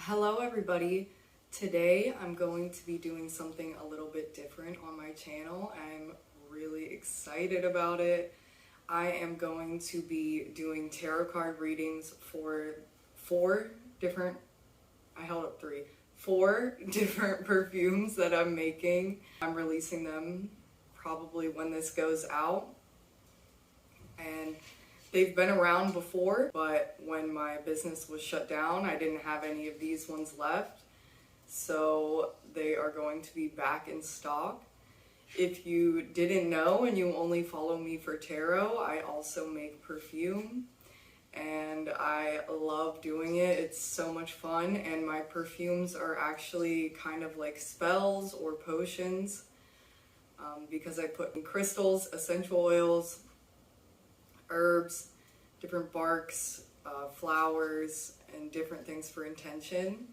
Hello everybody. Today I'm going to be doing something a little bit different on my channel. I'm really excited about it. I am going to be doing tarot card readings for four different perfumes that I'm making. I'm releasing them probably when this goes out. And they've been around before, but when my business was shut down, I didn't have any of these ones left. So they are going to be back in stock. If you didn't know and you only follow me for tarot, I also make perfume. And I love doing it. It's so much fun. And my perfumes are actually kind of like spells or potions because I put in crystals, essential oils, herbs, different barks, flowers, and different things for intention.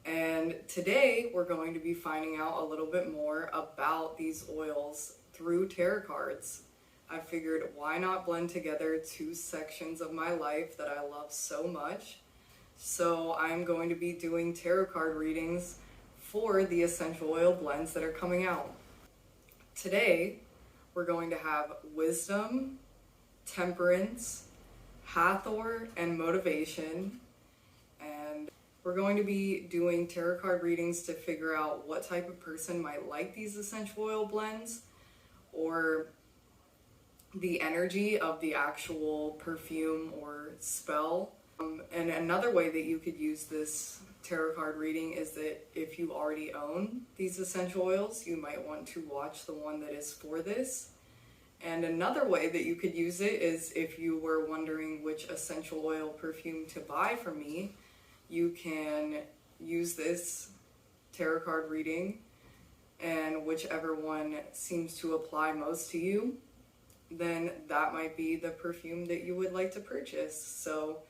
And today we're going to be finding out a little bit more about these oils through tarot cards. I figured why not blend together two sections of my life that I love so much. So I'm going to be doing tarot card readings for the essential oil blends that are coming out. Today we're going to have Wisdom, Temperance, Hathor, and Motivation. And we're going to be doing tarot card readings to figure out what type of person might like these essential oil blends or the energy of the actual perfume or spell. And another way that you could use this tarot card reading is that if you already own these essential oils, you might want to watch the one that is for this. And another way that you could use it is if you were wondering which essential oil perfume to buy from me, you can use this tarot card reading, and whichever one seems to apply most to you, then that might be the perfume that you would like to purchase. So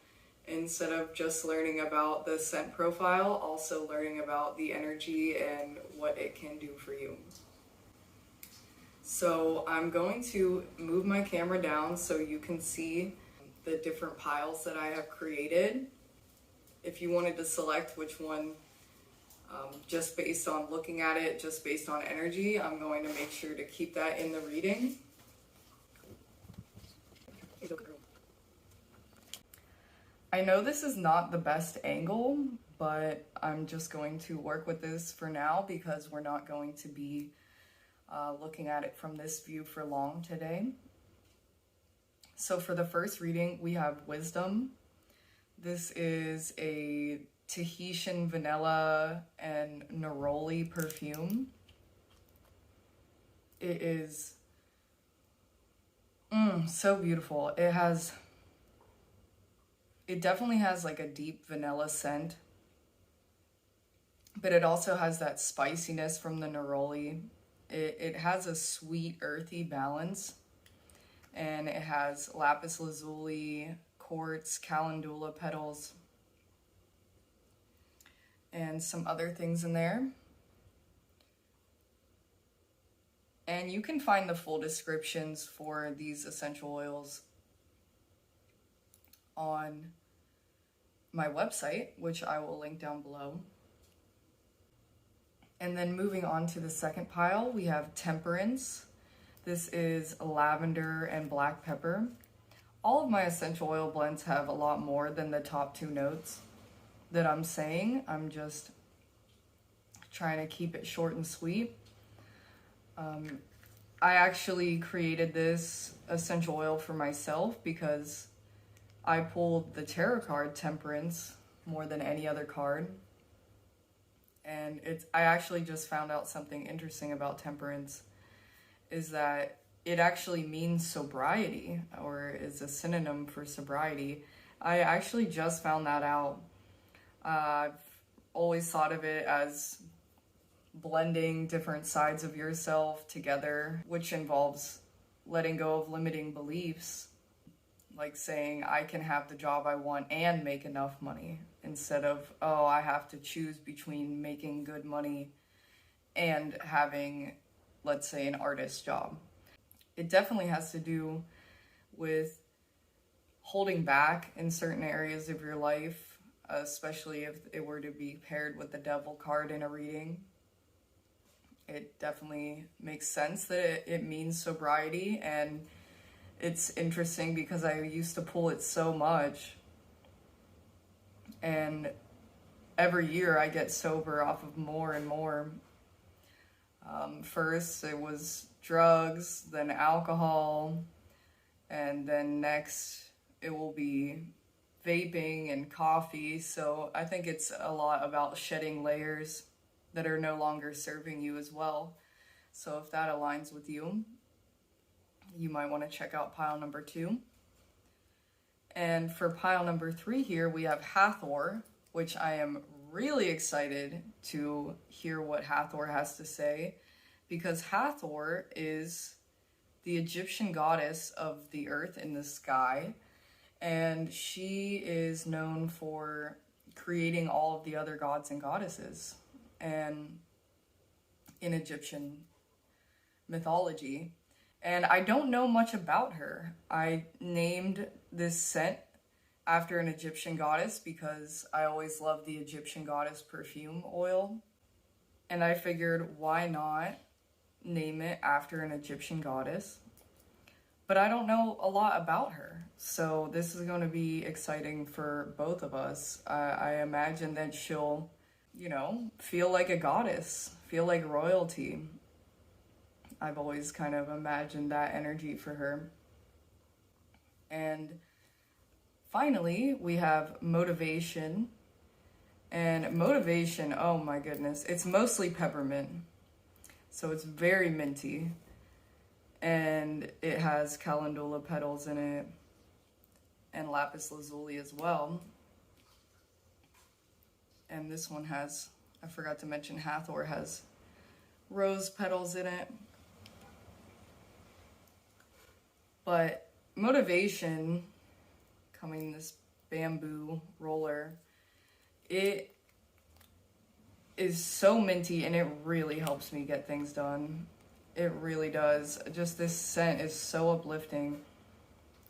instead of just learning about the scent profile, also learning about the energy and what it can do for you. So I'm going to move my camera down so you can see the different piles that I have created. If you wanted to select which one, just based on looking at it, just based on energy, I'm going to make sure to keep that in the reading. I know this is not the best angle, but I'm just going to work with this for now because we're not going to be looking at it from this view for long today. So for the first reading, we have Wisdom. This is a Tahitian vanilla and neroli perfume. It is so beautiful. It definitely has like a deep vanilla scent, but it also has that spiciness from the neroli. It has a sweet, earthy balance, and it has lapis lazuli, quartz, calendula petals, and some other things in there. And you can find the full descriptions for these essential oils on my website, which I will link down below. And then moving on to the second pile, we have Temperance. This is lavender and black pepper. All of my essential oil blends have a lot more than the top two notes that I'm saying. I'm just trying to keep it short and sweet. I actually created this essential oil for myself because I pulled the tarot card Temperance more than any other card. And I actually just found out something interesting about Temperance is that it actually means sobriety, or is a synonym for sobriety. I actually just found that out. I've always thought of it as blending different sides of yourself together, which involves letting go of limiting beliefs, like saying I can have the job I want and make enough money, instead of, oh, I have to choose between making good money and having, let's say, an artist job. It definitely has to do with holding back in certain areas of your life, especially if it were to be paired with the Devil card in a reading. It definitely makes sense that it means sobriety, and it's interesting because I used to pull it so much, and every year I get sober off of more and more. First it was drugs, then alcohol, and then next it will be vaping and coffee. So I think it's a lot about shedding layers that are no longer serving you as well. So if that aligns with you, you might want to check out pile number 2. And for pile number 3 here, we have Hathor, which I am really excited to hear what Hathor has to say, because Hathor is the Egyptian goddess of the earth and the sky, and she is known for creating all of the other gods and goddesses and in Egyptian mythology. And I don't know much about her. I named this scent after an Egyptian goddess because I always loved the Egyptian goddess perfume oil. And I figured, why not name it after an Egyptian goddess? But I don't know a lot about her. So this is going to be exciting for both of us. I imagine that she'll, feel like a goddess, feel like royalty. I've always kind of imagined that energy for her. And finally, we have motivation. And motivation, oh my goodness, it's mostly peppermint. So it's very minty. And it has calendula petals in it and lapis lazuli as well. And this one has, I forgot to mention, Hathor has rose petals in it. But motivation, coming in this bamboo roller, it is so minty and it really helps me get things done. It really does. Just this scent is so uplifting.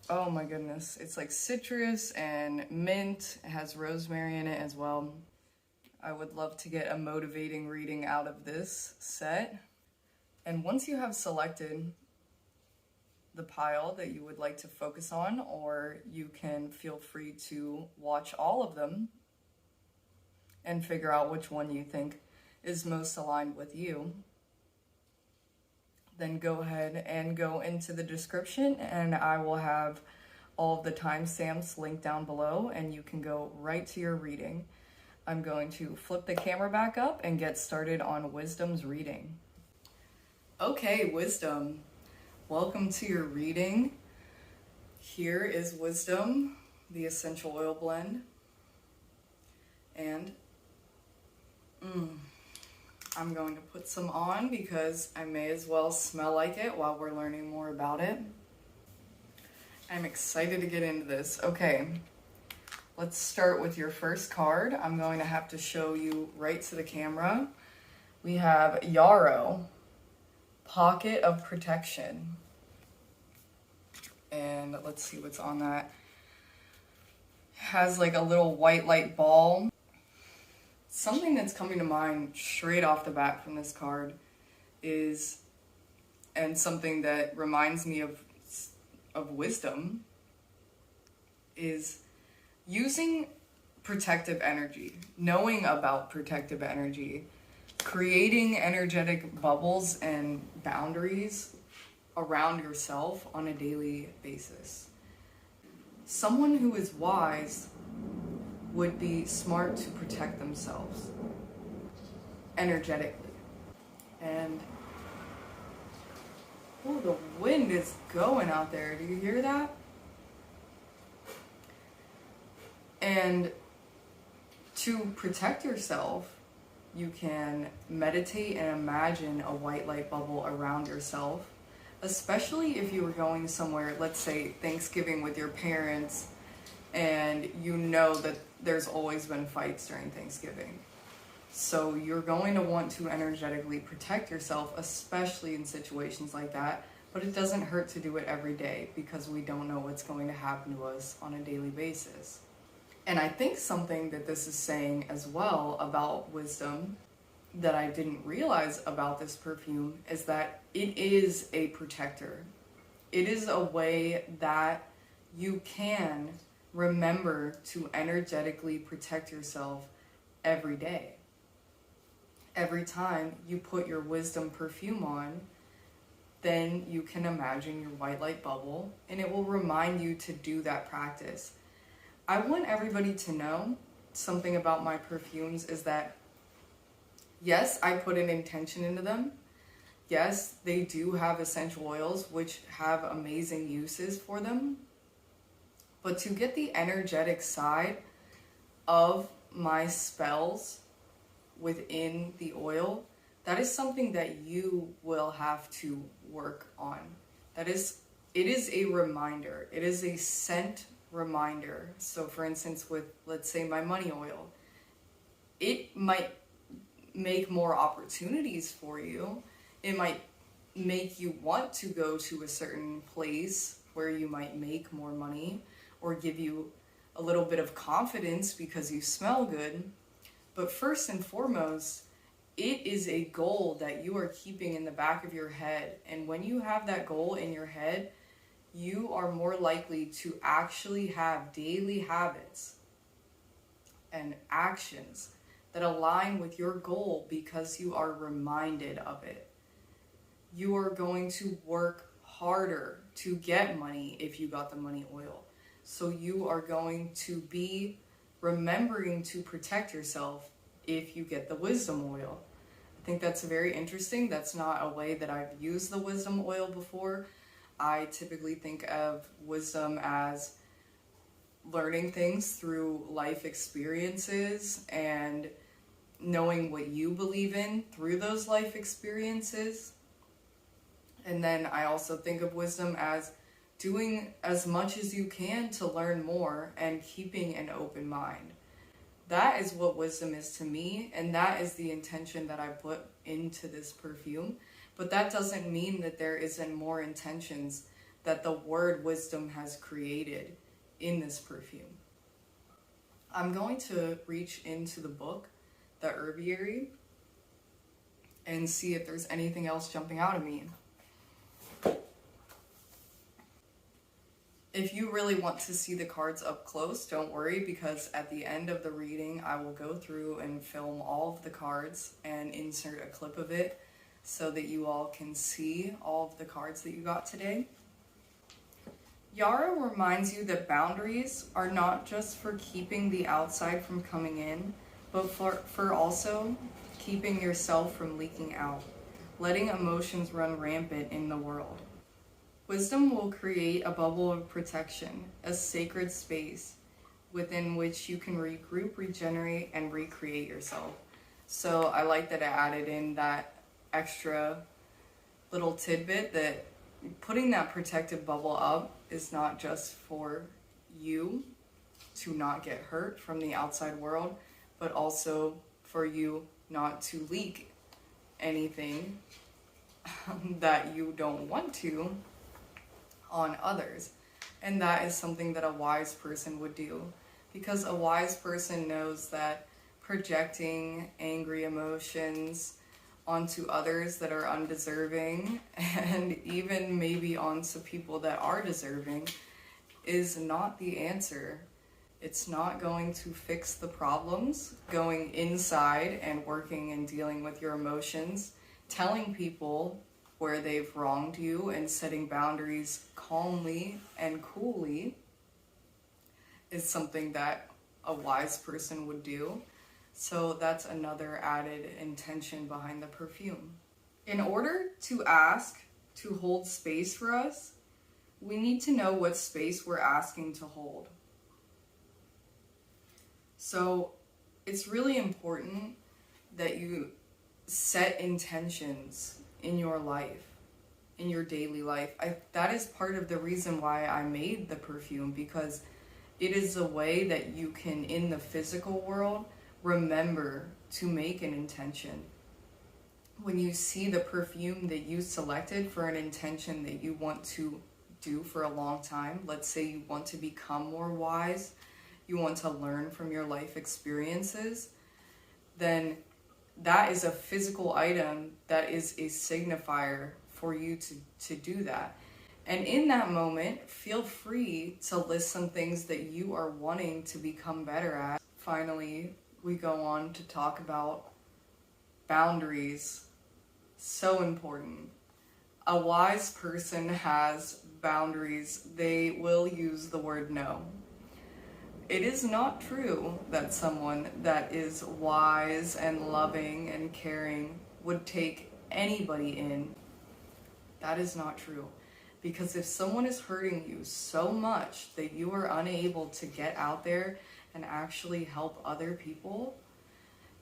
Oh my goodness. It's like citrus and mint. It has rosemary in it as well. I would love to get a motivating reading out of this set. And once you have selected the pile that you would like to focus on, or you can feel free to watch all of them and figure out which one you think is most aligned with you, then go ahead and go into the description and I will have all of the timestamps linked down below and you can go right to your reading. I'm going to flip the camera back up and get started on Wisdom's reading. Okay, Wisdom, welcome to your reading. Here is Wisdom, the essential oil blend. And I'm going to put some on because I may as well smell like it while we're learning more about it. I'm excited to get into this. Okay, let's start with your first card. I'm going to have to show you right to the camera. We have Yarrow, Pocket of Protection. And let's see what's on that. Has like a little white light ball. Something that's coming to mind straight off the bat from this card is, and something that reminds me of wisdom, is using protective energy, knowing about protective energy, creating energetic bubbles and boundaries around yourself on a daily basis. Someone who is wise would be smart to protect themselves energetically. And oh, the wind is going out there. Do you hear that? And to protect yourself, you can meditate and imagine a white light bubble around yourself, especially if you were going somewhere, let's say Thanksgiving with your parents, and you know that there's always been fights during Thanksgiving. So you're going to want to energetically protect yourself, especially in situations like that, but it doesn't hurt to do it every day because we don't know what's going to happen to us on a daily basis. And I think something that this is saying as well about wisdom that I didn't realize about this perfume is that it is a protector. It is a way that you can remember to energetically protect yourself every day. Every time you put your wisdom perfume on, then you can imagine your white light bubble, and it will remind you to do that practice. I want everybody to know something about my perfumes is that, yes, I put an intention into them. Yes, they do have essential oils, which have amazing uses for them. But to get the energetic side of my spells within the oil, that is something that you will have to work on. It is a reminder. It is a scent reminder. So for instance, with, let's say, my money oil, it might make more opportunities for you. It might make you want to go to a certain place where you might make more money, or give you a little bit of confidence because you smell good. But first and foremost, it is a goal that you are keeping in the back of your head. And when you have that goal in your head, you are more likely to actually have daily habits and actions that align with your goal because you are reminded of it. You are going to work harder to get money if you got the money oil. So you are going to be remembering to protect yourself if you get the wisdom oil. I think that's very interesting. That's not a way that I've used the wisdom oil before. I typically think of wisdom as learning things through life experiences and knowing what you believe in through those life experiences. And then I also think of wisdom as doing as much as you can to learn more and keeping an open mind. That is what wisdom is to me, and that is the intention that I put into this perfume. But that doesn't mean that there isn't more intentions that the word wisdom has created in this perfume. I'm going to reach into the book, the Herbiary, and see if there's anything else jumping out at me. If you really want to see the cards up close, don't worry, because at the end of the reading, I will go through and film all of the cards and insert a clip of it so that you all can see all of the cards that you got today. Yara reminds you that boundaries are not just for keeping the outside from coming in, but for also keeping yourself from leaking out, letting emotions run rampant in the world. Wisdom will create a bubble of protection, a sacred space within which you can regroup, regenerate, and recreate yourself. So I like that I added in that extra little tidbit that putting that protective bubble up is not just for you to not get hurt from the outside world, but also for you not to leak anything that you don't want to on others. And that is something that a wise person would do, because a wise person knows that projecting angry emotions onto others that are undeserving, and even maybe onto people that are deserving, is not the answer. It's not going to fix the problems. Going inside and working and dealing with your emotions, telling people where they've wronged you and setting boundaries calmly and coolly is something that a wise person would do. So that's another added intention behind the perfume. In order to ask to hold space for us, we need to know what space we're asking to hold. So it's really important that you set intentions in your life, in your daily life. That is part of the reason why I made the perfume, because it is a way that you can, in the physical world, remember to make an intention. When you see the perfume that you selected for an intention that you want to do for a long time, let's say you want to become more wise, you want to learn from your life experiences, then that is a physical item that is a signifier for you to do that. And in that moment, feel free to list some things that you are wanting to become better at. Finally, we go on to talk about boundaries. So important. A wise person has boundaries. They will use the word no. It is not true that someone that is wise and loving and caring would take anybody in. That is not true. Because if someone is hurting you so much that you are unable to get out there and actually help other people,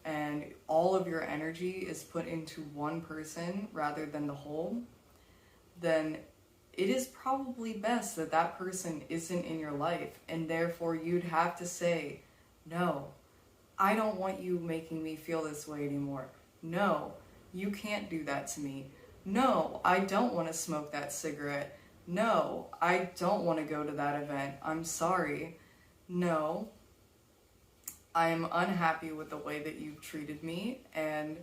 and all of your energy is put into one person rather than the whole, then it is probably best that that person isn't in your life, and therefore you'd have to say, no, I don't want you making me feel this way anymore. No, you can't do that to me. No, I don't want to smoke that cigarette. No, I don't want to go to that event. I'm sorry. No, I am unhappy with the way that you've treated me, and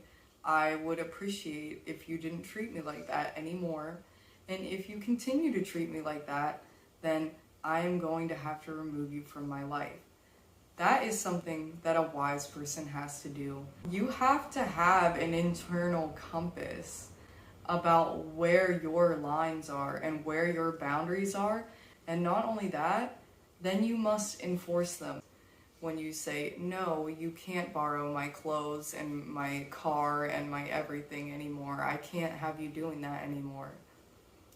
I would appreciate if you didn't treat me like that anymore. And if you continue to treat me like that, then I am going to have to remove you from my life. That is something that a wise person has to do. You have to have an internal compass about where your lines are and where your boundaries are. And not only that, then you must enforce them. When you say, no, you can't borrow my clothes and my car and my everything anymore. I can't have you doing that anymore.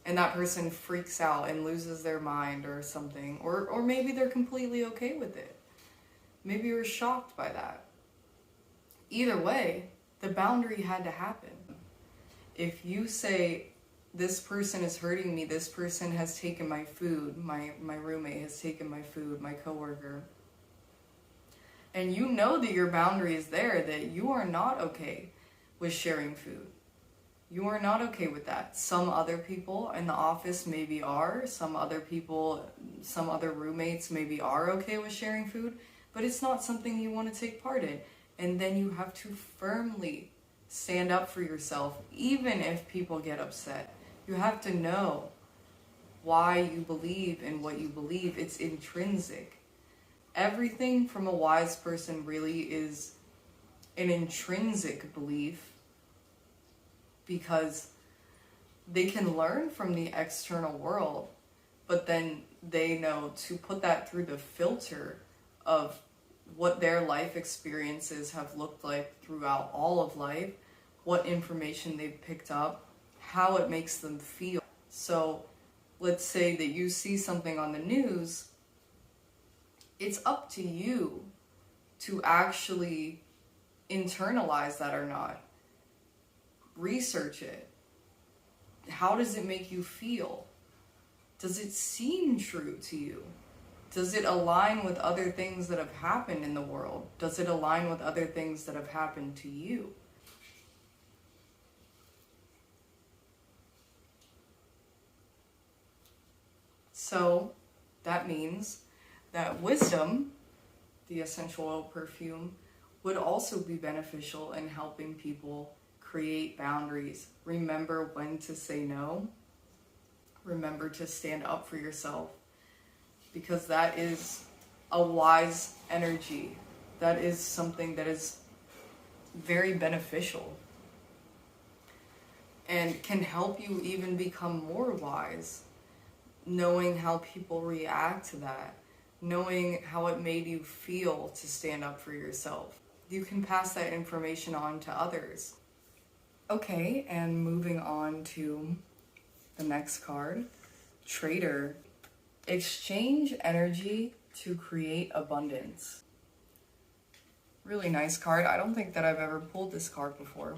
And that person freaks out and loses their mind or something. Or maybe they're completely okay with it. Maybe you're shocked by that. Either way, the boundary had to happen. If you say, this person is hurting me, this person has taken my food, my roommate has taken my food, my coworker, and you know that your boundary is there, that you are not okay with sharing food. You are not okay with that. Some other people in the office maybe are, some other people, some other roommates maybe are okay with sharing food, but it's not something you want to take part in. And then you have to firmly stand up for yourself, even if people get upset. You have to know why you believe in what you believe. It's intrinsic. Everything from a wise person really is an intrinsic belief, because they can learn from the external world, but then they know to put that through the filter of what their life experiences have looked like throughout all of life, what information they've picked up, how it makes them feel. So let's say that you see something on the news, it's up to you to actually internalize that or not. Research it. How does it make you feel? Does it seem true to you? Does it align with other things that have happened in the world? Does it align with other things that have happened to you? So that means that wisdom, the essential oil perfume, would also be beneficial in helping people create boundaries. Remember when to say no. Remember to stand up for yourself, because that is a wise energy. That is something that is very beneficial and can help you even become more wise, knowing how people react to that, knowing how it made you feel to stand up for yourself. You can pass that information on to others. Okay, and moving on to the next card, Trader. Exchange energy to create abundance. Really nice card. I don't think that I've ever pulled this card before.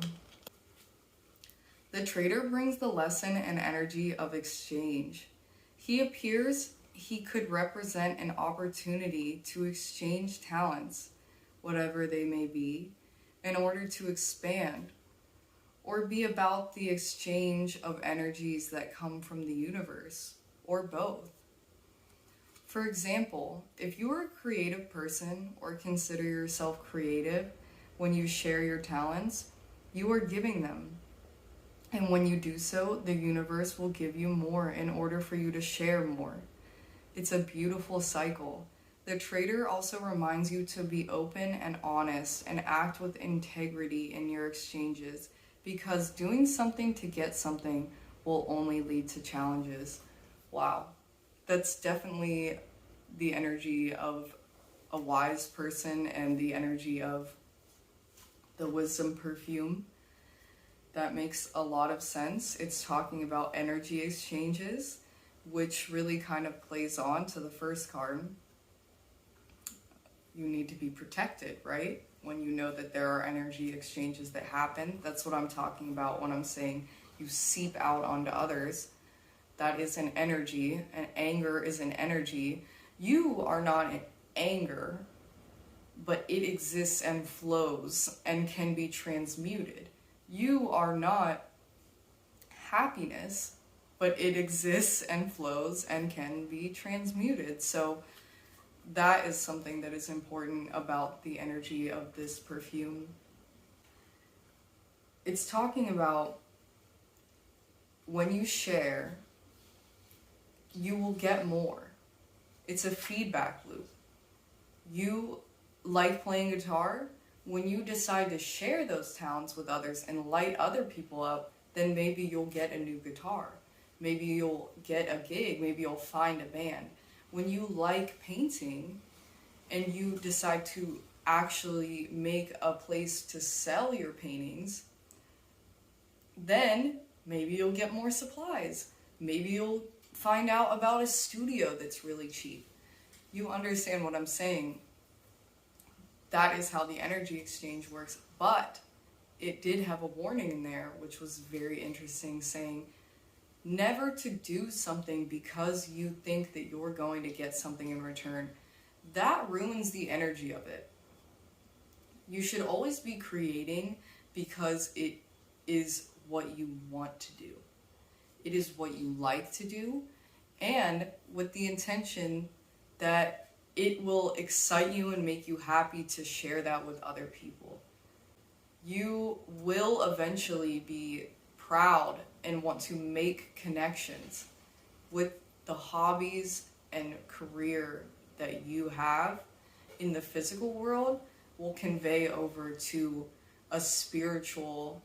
The Trader brings the lesson and energy of exchange. He appears he could represent an opportunity to exchange talents, whatever they may be, in order to expand, or be about the exchange of energies that come from the universe, or both. For example, if you are a creative person or consider yourself creative, when you share your talents, you are giving them. And when you do so, the universe will give you more in order for you to share more. It's a beautiful cycle. The trader also reminds you to be open and honest and act with integrity in your exchanges, because doing something to get something will only lead to challenges. Wow. That's definitely the energy of a wise person and the energy of the wisdom perfume. That makes a lot of sense. It's talking about energy exchanges, which really kind of plays on to the first card. You need to be protected, right? When you know that there are energy exchanges that happen. That's what I'm talking about when I'm saying you seep out onto others. That is an energy, and anger is an energy. You are not anger, but it exists and flows and can be transmuted. You are not happiness, but it exists and flows and can be transmuted. So that is something that is important about the energy of this perfume. It's talking about when you share, you will get more. It's a feedback loop. You like playing guitar. When you decide to share those talents with others and light other people up, then maybe you'll get a new guitar. Maybe you'll get a gig. Maybe you'll find a band. When you like painting and you decide to actually make a place to sell your paintings, then maybe you'll get more supplies. Maybe you'll find out about a studio that's really cheap. You understand what I'm saying? That is how the energy exchange works. But it did have a warning in there, which was very interesting, saying never to do something because you think that you're going to get something in return. That ruins the energy of it. You should always be creating because it is what you want to do. It is what you like to do, and with the intention that it will excite you and make you happy to share that with other people. You will eventually be proud and want to make connections with the hobbies and career that you have in the physical world will convey over to a spiritual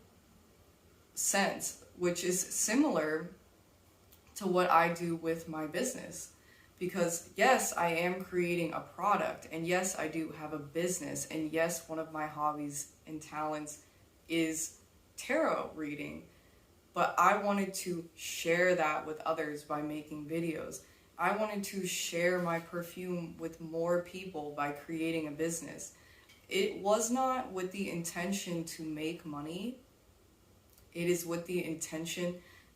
sense, which is similar to what I do with my business. Because yes, I am creating a product, and yes, I do have a business, and yes, one of my hobbies and talents is tarot reading, but I wanted to share that with others by making videos. I wanted to share my perfume with more people by creating a business. It was not with the intention to make money. It is with the intention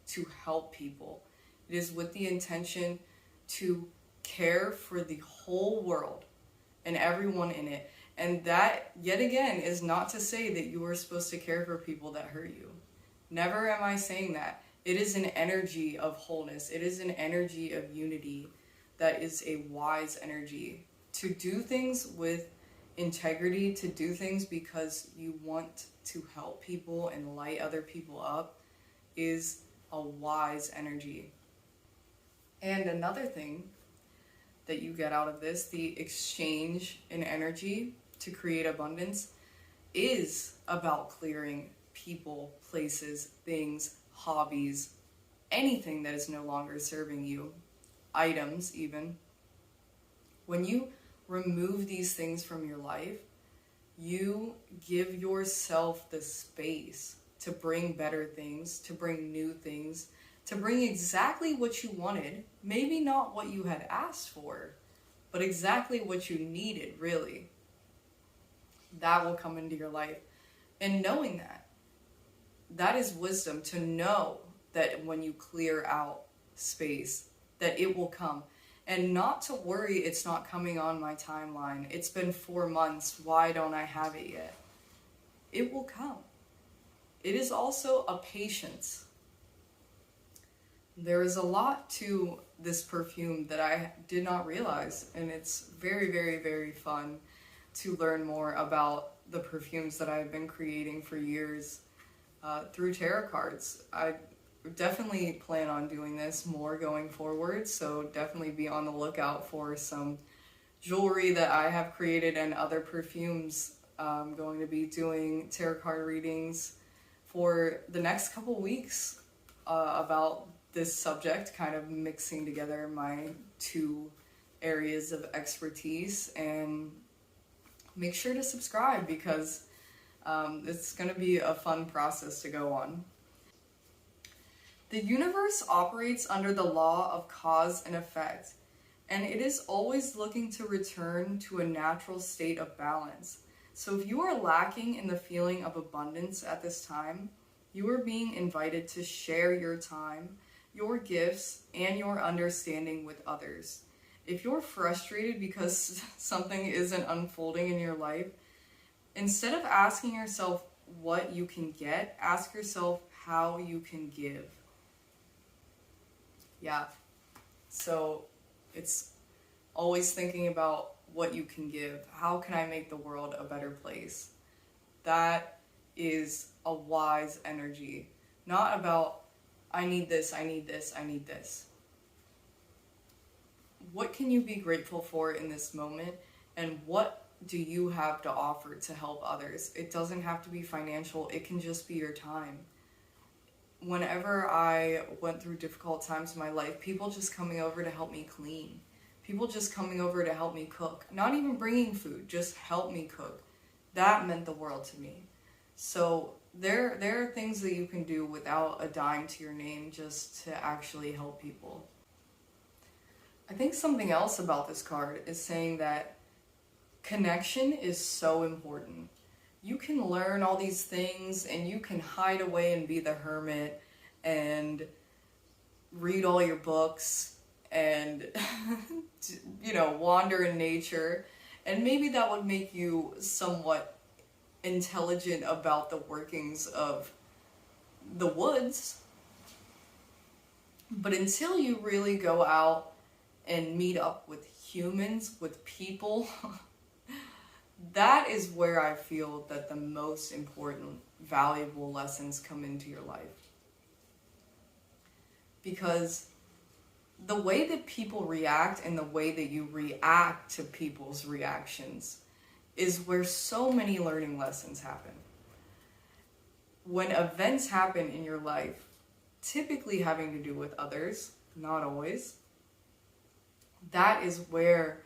to help people. It is with the intention to care for the whole world and everyone in it. And that, yet again, is not to say that you are supposed to care for people that hurt you. Never am I saying that. It is an energy of wholeness. It is an energy of unity that is a wise energy. To do things with integrity, to do things because you want to help people and light other people up, is a wise energy. And another thing that you get out of this, the exchange in energy to create abundance, is about clearing people, places, things, hobbies, anything that is no longer serving you, items even. When you remove these things from your life, you give yourself the space to bring better things, to bring new things, to bring exactly what you wanted, maybe not what you had asked for, but exactly what you needed, really. That will come into your life. And knowing that, that is wisdom, to know that when you clear out space, that it will come. And not to worry it's not coming on my timeline. It's been 4 months, why don't I have it yet? It will come. It is also a patience. There is a lot to this perfume that I did not realize, and it's very, very, very fun to learn more about the perfumes that I've been creating for years through tarot cards. I definitely plan on doing this more going forward, so definitely be on the lookout for some jewelry that I have created and other perfumes. I'm going to be doing tarot card readings for the next couple weeks about this subject, kind of mixing together my two areas of expertise. And make sure to subscribe because it's going to be a fun process to go on. The universe operates under the law of cause and effect, and it is always looking to return to a natural state of balance. So if you are lacking in the feeling of abundance at this time, you are being invited to share your time, your gifts, and your understanding with others. If you're frustrated because something isn't unfolding in your life, instead of asking yourself what you can get, ask yourself how you can give. Yeah, so it's always thinking about what you can give. How can I make the world a better place? That is a wise energy. Not about, I need this, I need this, I need this. What can you be grateful for in this moment? And what do you have to offer to help others? It doesn't have to be financial. It can just be your time. Whenever I went through difficult times in my life, people just coming over to help me clean. People just coming over to help me cook. Not even bringing food, just help me cook. That meant the world to me. So there are things that you can do without a dime to your name just to actually help people. I think something else about this card is saying that connection is so important. You can learn all these things and you can hide away and be the hermit and read all your books and wander in nature, and maybe that would make you somewhat intelligent about the workings of the woods. But until you really go out and meet up with humans, with people, that is where I feel that the most important, valuable lessons come into your life. Because the way that people react and the way that you react to people's reactions is where so many learning lessons happen. When events happen in your life, typically having to do with others, not always, that is where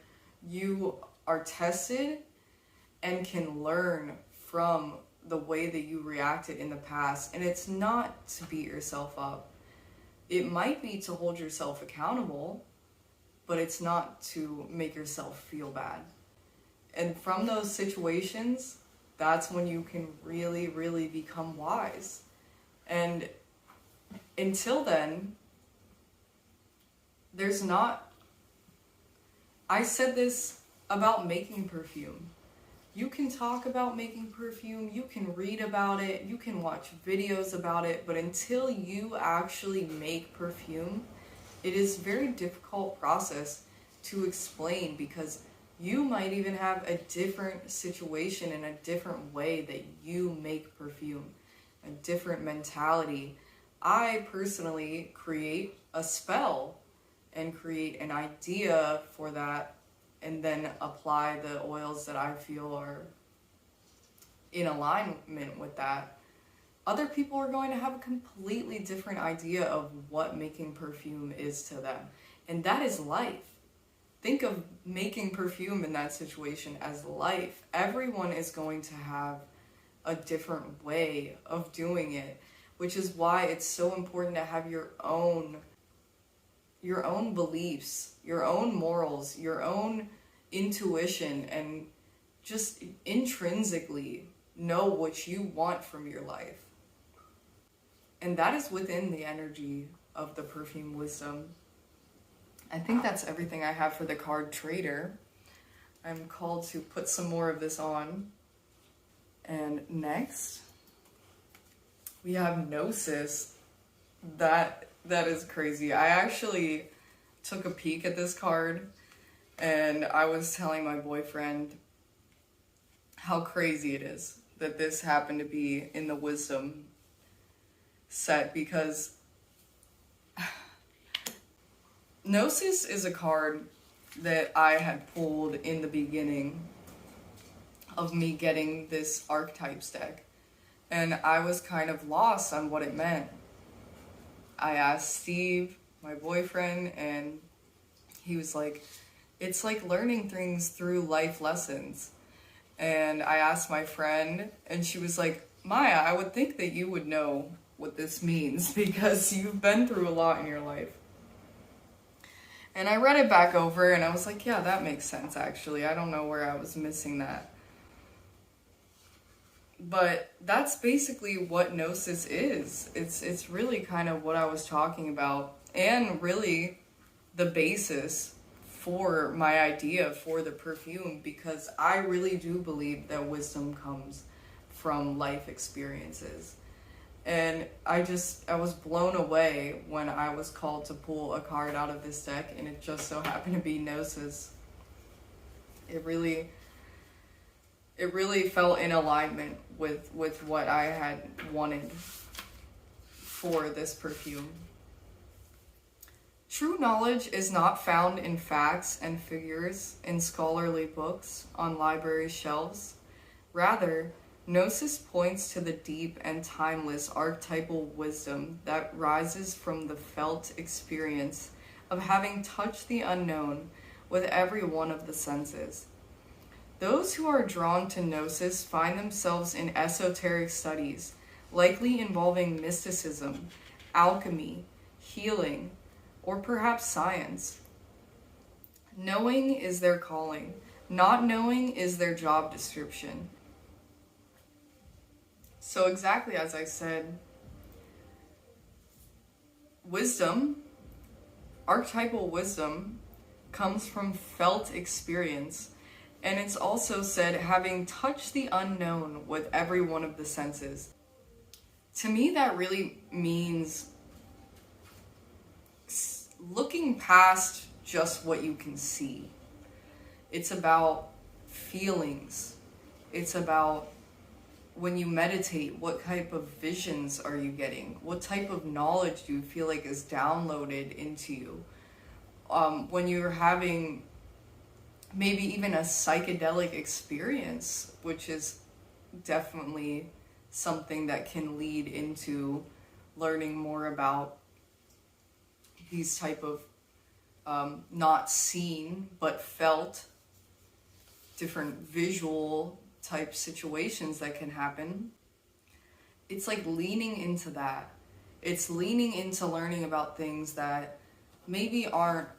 you are tested and can learn from the way that you reacted in the past. And it's not to beat yourself up. It might be to hold yourself accountable, but it's not to make yourself feel bad. And from those situations, that's when you can really, really become wise. And until then, I said this about making perfume. You can talk about making perfume, you can read about it, you can watch videos about it, but until you actually make perfume, it is a very difficult process to explain, because you might even have a different situation and a different way that you make perfume, a different mentality. I personally create a spell and create an idea for that, and then apply the oils that I feel are in alignment with that. Other people are going to have a completely different idea of what making perfume is to them. And that is life. Think of making perfume in that situation as life. Everyone is going to have a different way of doing it, which is why it's so important to have your own beliefs, your own morals, your own intuition, and just intrinsically know what you want from your life. And that is within the energy of the perfume wisdom. I think that's everything I have for the card Trader. I'm called to put some more of this on. And next, we have Gnosis. That That is crazy. I actually took a peek at this card and I was telling my boyfriend how crazy it is that this happened to be in the wisdom set, because Gnosis is a card that I had pulled in the beginning of me getting this Archetypes deck, and I was kind of lost on what it meant. I asked Steve, my boyfriend, and he was like, it's like learning things through life lessons. And I asked my friend, and she was like, Maya, I would think that you would know what this means because you've been through a lot in your life. And I read it back over and I was like, yeah, that makes sense actually. I don't know where I was missing that. But that's basically what Gnosis is. It's really kind of what I was talking about, and really the basis for my idea for the perfume, because I really do believe that wisdom comes from life experiences. And I was blown away when I was called to pull a card out of this deck, and it just so happened to be Gnosis. It really fell in alignment with what I had wanted for this perfume. True knowledge is not found in facts and figures in scholarly books on library shelves. Rather, Gnosis points to the deep and timeless archetypal wisdom that rises from the felt experience of having touched the unknown with every one of the senses. Those who are drawn to Gnosis find themselves in esoteric studies, likely involving mysticism, alchemy, healing, or perhaps science. Knowing is their calling. Not knowing is their job description. So exactly as I said, wisdom, archetypal wisdom, comes from felt experience. And it's also said, having touched the unknown with every one of the senses. To me, that really means looking past just what you can see. It's about feelings. It's about when you meditate, what type of visions are you getting? What type of knowledge do you feel like is downloaded into you? When you're having maybe even a psychedelic experience, which is definitely something that can lead into learning more about these type of not seen but felt, different visual type situations that can happen. It's like leaning into that. It's leaning into learning about things that maybe aren't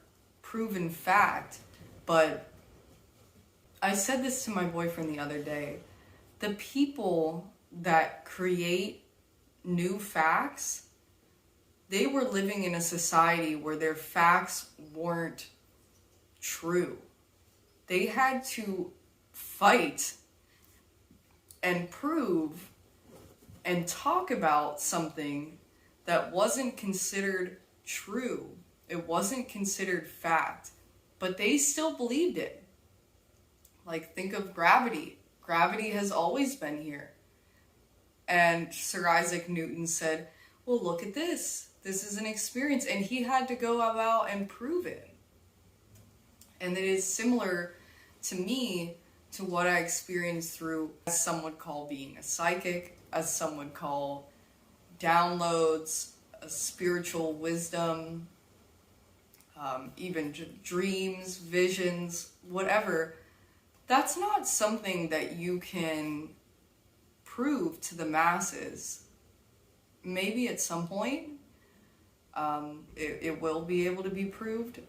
proven fact, but I said this to my boyfriend the other day. The people that create new facts, they were living in a society where their facts weren't true. They had to fight and prove and talk about something that wasn't considered true. It wasn't considered fact, but they still believed it. Like, think of gravity. Gravity has always been here. And Sir Isaac Newton said, well, look at this. This is an experience. And he had to go about and prove it. And it is similar to me to what I experienced through, as some would call being a psychic, as some would call downloads, a spiritual wisdom, even dreams, visions, whatever. That's not something that you can prove to the masses. Maybe at some point, it will be able to be proved,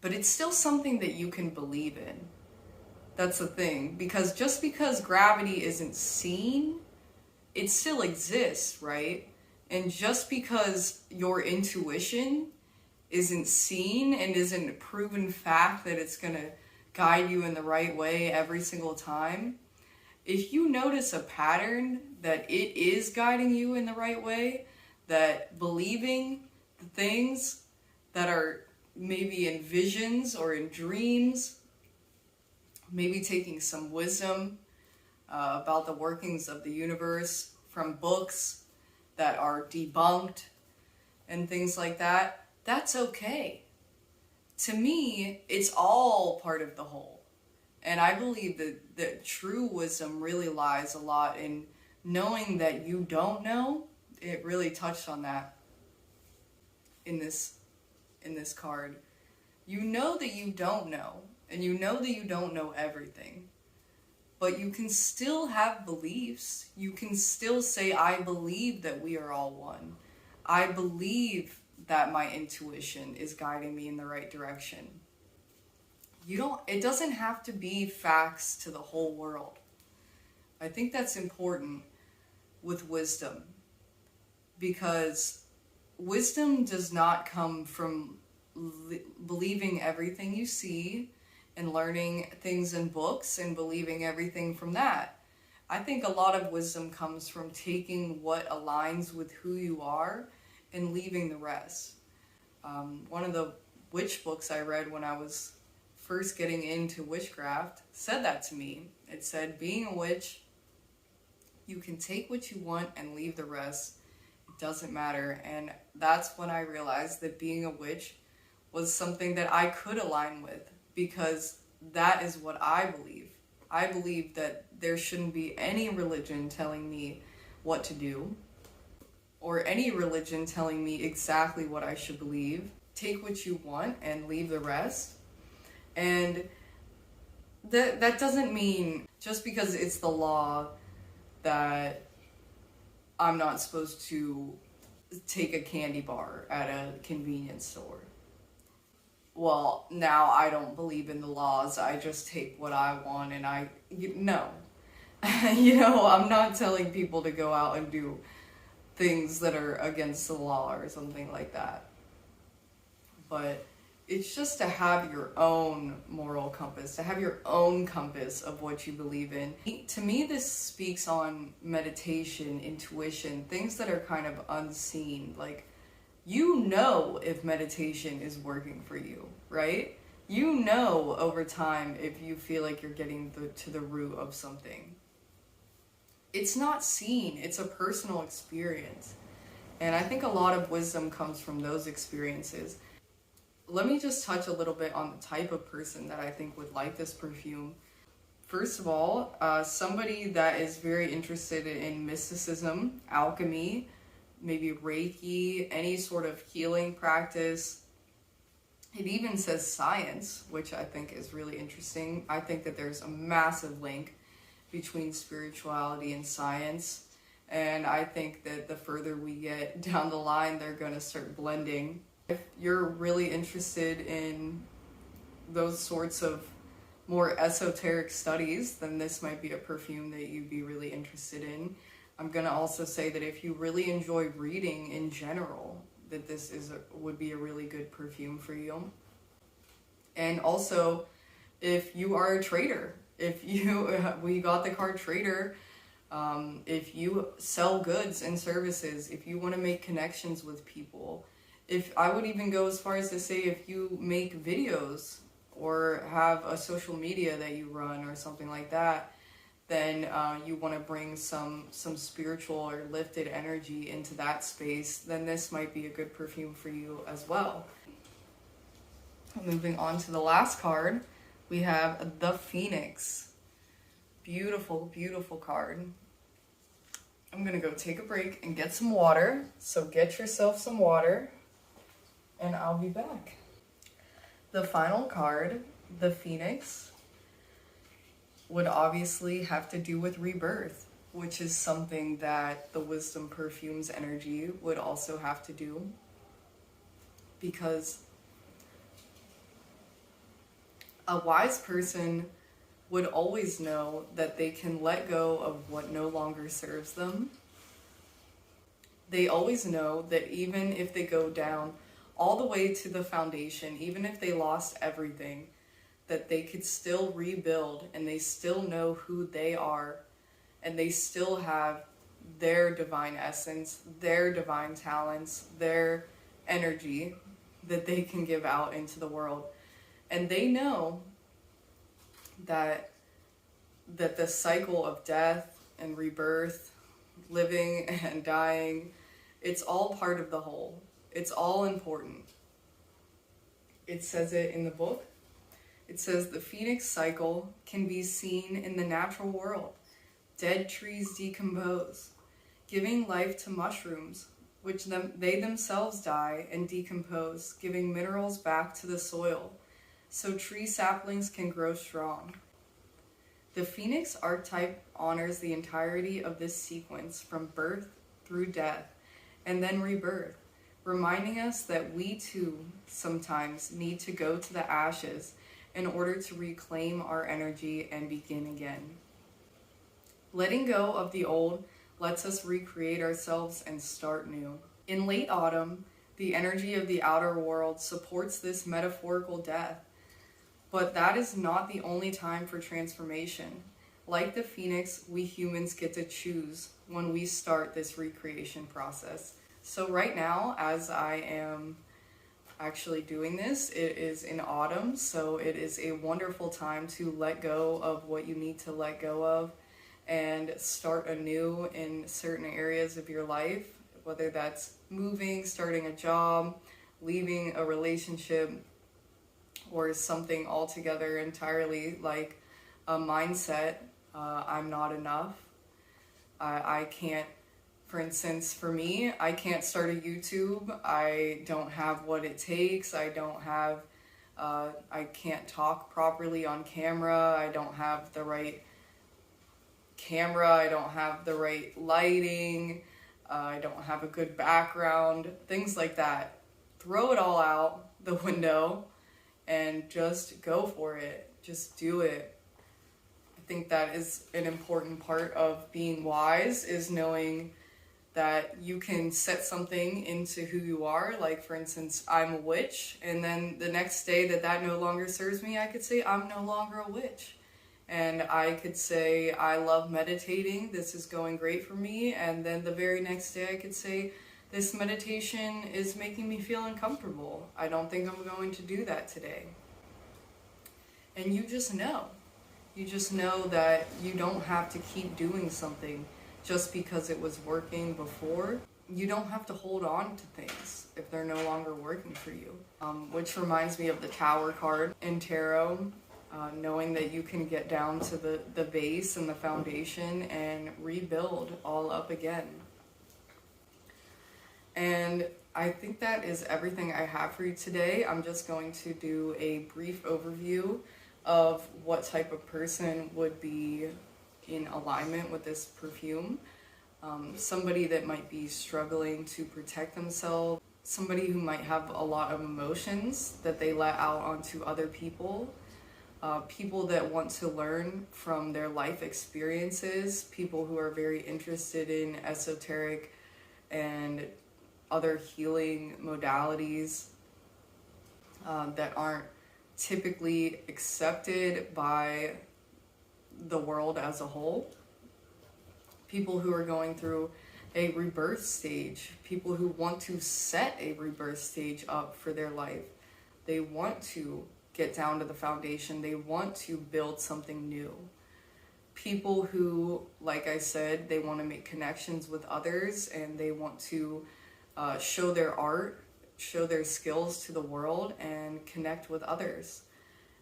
but it's still something that you can believe in. That's the thing, because just because gravity isn't seen, it still exists, right? And just because your intuition isn't seen and isn't a proven fact that it's going to guide you in the right way every single time, if you notice a pattern that it is guiding you in the right way, that believing the things that are maybe in visions or in dreams, maybe taking some wisdom about the workings of the universe from books that are debunked and things like that, that's okay. To me, it's all part of the whole. And I believe that true wisdom really lies a lot in knowing that you don't know. It really touched on that in this card. You know that you don't know, and you know that you don't know everything. But you can still have beliefs. You can still say, I believe that we are all one. I believe that my intuition is guiding me in the right direction. It doesn't have to be facts to the whole world. I think that's important with wisdom, because wisdom does not come from believing everything you see and learning things in books and believing everything from that. I think a lot of wisdom comes from taking what aligns with who you are and leaving the rest. One of the witch books I read when I was first getting into witchcraft said that to me. It said, being a witch, you can take what you want and leave the rest. It doesn't matter. And that's when I realized that being a witch was something that I could align with, because that is what I believe. I believe that there shouldn't be any religion telling me what to do, or any religion telling me exactly what I should believe. Take what you want and leave the rest. And that doesn't mean just because it's the law that I'm not supposed to take a candy bar at a convenience store. Well, now I don't believe in the laws. I just take what I want, and no. I'm not telling people to go out and do things that are against the law or something like that. But it's just to have your own moral compass, to have your own compass of what you believe in. To me, this speaks on meditation, intuition, things that are kind of unseen. Like, if meditation is working for you, right? Over time if you feel like you're getting to the root of something. It's not seen, it's a personal experience. And I think a lot of wisdom comes from those experiences. Let me just touch a little bit on the type of person that I think would like this perfume. First of all, somebody that is very interested in mysticism, alchemy, maybe Reiki, any sort of healing practice. It even says science, which I think is really interesting. I think that there's a massive link between spirituality and science. And I think that the further we get down the line, they're going to start blending. If you're really interested in those sorts of more esoteric studies, then this might be a perfume that you'd be really interested in. I'm going to also say that if you really enjoy reading in general, that this would be a really good perfume for you. And also, if you are a trader, we got the card trader, if you sell goods and services, if you want to make connections with people, I would even go as far as to say if you make videos or have a social media that you run or something like that, then you want to bring some spiritual or lifted energy into that space, then this might be a good perfume for you as well. Moving on to the last card, we have the Phoenix. Beautiful, beautiful card. I'm going to go take a break and get some water. So get yourself some water, and I'll be back. The final card, the Phoenix, would obviously have to do with rebirth, which is something that the Wisdom Perfume's energy would also have to do, because a wise person would always know that they can let go of what no longer serves them. They always know that even if they go down all the way to the foundation, even if they lost everything, that they could still rebuild, and they still know who they are, and they still have their divine essence, their divine talents, their energy that they can give out into the world. And they know that the cycle of death and rebirth, living and dying, it's all part of the whole. It's all important. It says it in the book. It says the phoenix cycle can be seen in the natural world. Dead trees decompose, giving life to mushrooms, which they themselves die and decompose, giving minerals back to the soil, so tree saplings can grow strong. The phoenix archetype honors the entirety of this sequence from birth through death and then rebirth, reminding us that we too sometimes need to go to the ashes in order to reclaim our energy and begin again. Letting go of the old lets us recreate ourselves and start new. In late autumn, the energy of the outer world supports this metaphorical death, but that is not the only time for transformation. Like the phoenix, we humans get to choose when we start this recreation process. So right now, as I am actually doing this, it is in autumn, so it is a wonderful time to let go of what you need to let go of and start anew in certain areas of your life, whether that's moving, starting a job, leaving a relationship, or something altogether entirely like a mindset. I'm not enough. I can't, for instance, for me, I can't start a YouTube. I don't have what it takes. I can't talk properly on camera. I don't have the right camera. I don't have the right lighting. I don't have a good background. Things like that. Throw it all out the window and just go for it. Just do it. I think that is an important part of being wise, is knowing that you can set something into who you are. Like, for instance, I'm a witch, and then the next day that no longer serves me, I could say I'm no longer a witch. And I could say I love meditating, this is going great for me, and then the very next day I could say this meditation is making me feel uncomfortable. I don't think I'm going to do that today. And you just know. You just know that you don't have to keep doing something just because it was working before. You don't have to hold on to things if they're no longer working for you. Which reminds me of the Tower card in Tarot, knowing that you can get down to the base and the foundation and rebuild all up again. And I think that is everything I have for you today. I'm just going to do a brief overview of what type of person would be in alignment with this perfume. Somebody that might be struggling to protect themselves, somebody who might have a lot of emotions that they let out onto other people, people that want to learn from their life experiences, people who are very interested in esoteric and other healing modalities that aren't typically accepted by the world as a whole. People who are going through a rebirth stage, people who want to set a rebirth stage up for their life. They want to get down to the foundation. They want to build something new. People who, like I said, they want to make connections with others, and they want to show their art, show their skills to the world, and connect with others.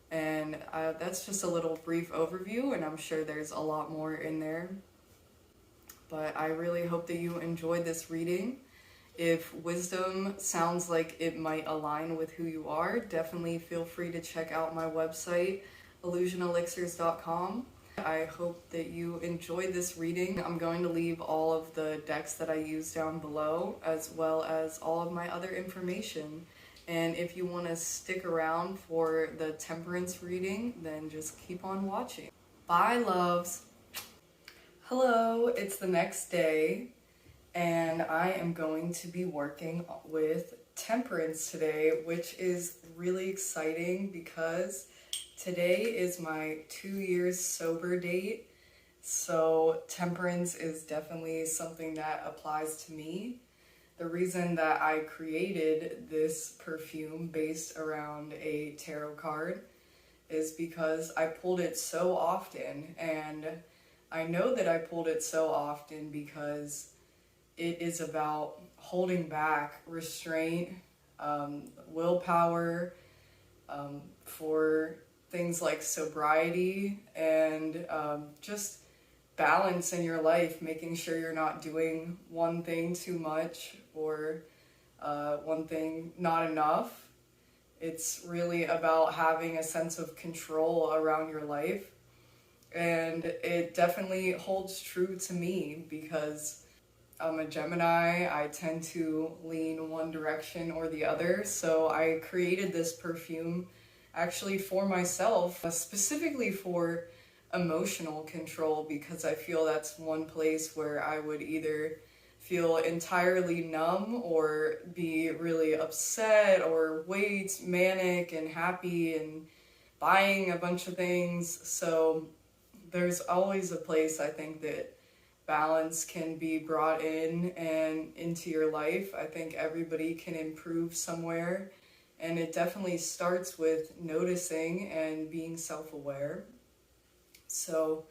And that's just a little brief overview, and I'm sure there's a lot more in there. But I really hope that you enjoyed this reading. If wisdom sounds like it might align with who you are, definitely feel free to check out my website, illusionelixirs.com. I hope that you enjoyed this reading. I'm going to leave all of the decks that I use down below, as well as all of my other information. And if you want to stick around for the Temperance reading, then just keep on watching. Bye, loves. Hello, it's the next day, and I am going to be working with Temperance today, which is really exciting because today is my 2 years sober date, So temperance is definitely something that applies to me. The reason that I created this perfume based around a tarot card is because I pulled it so often, and I know that I pulled it so often because it is about holding back, restraint, willpower, for things like sobriety and just balance in your life, making sure you're not doing one thing too much or one thing not enough. It's really about having a sense of control around your life. And it definitely holds true to me because I'm a Gemini. I tend to lean one direction or the other. So I created this perfume actually for myself, specifically for emotional control, because I feel that's one place where I would either feel entirely numb or be really upset or manic and happy and buying a bunch of things. So there's always a place, I think, that balance can be brought in and into your life. I think everybody can improve somewhere, and it definitely starts with noticing and being self-aware. So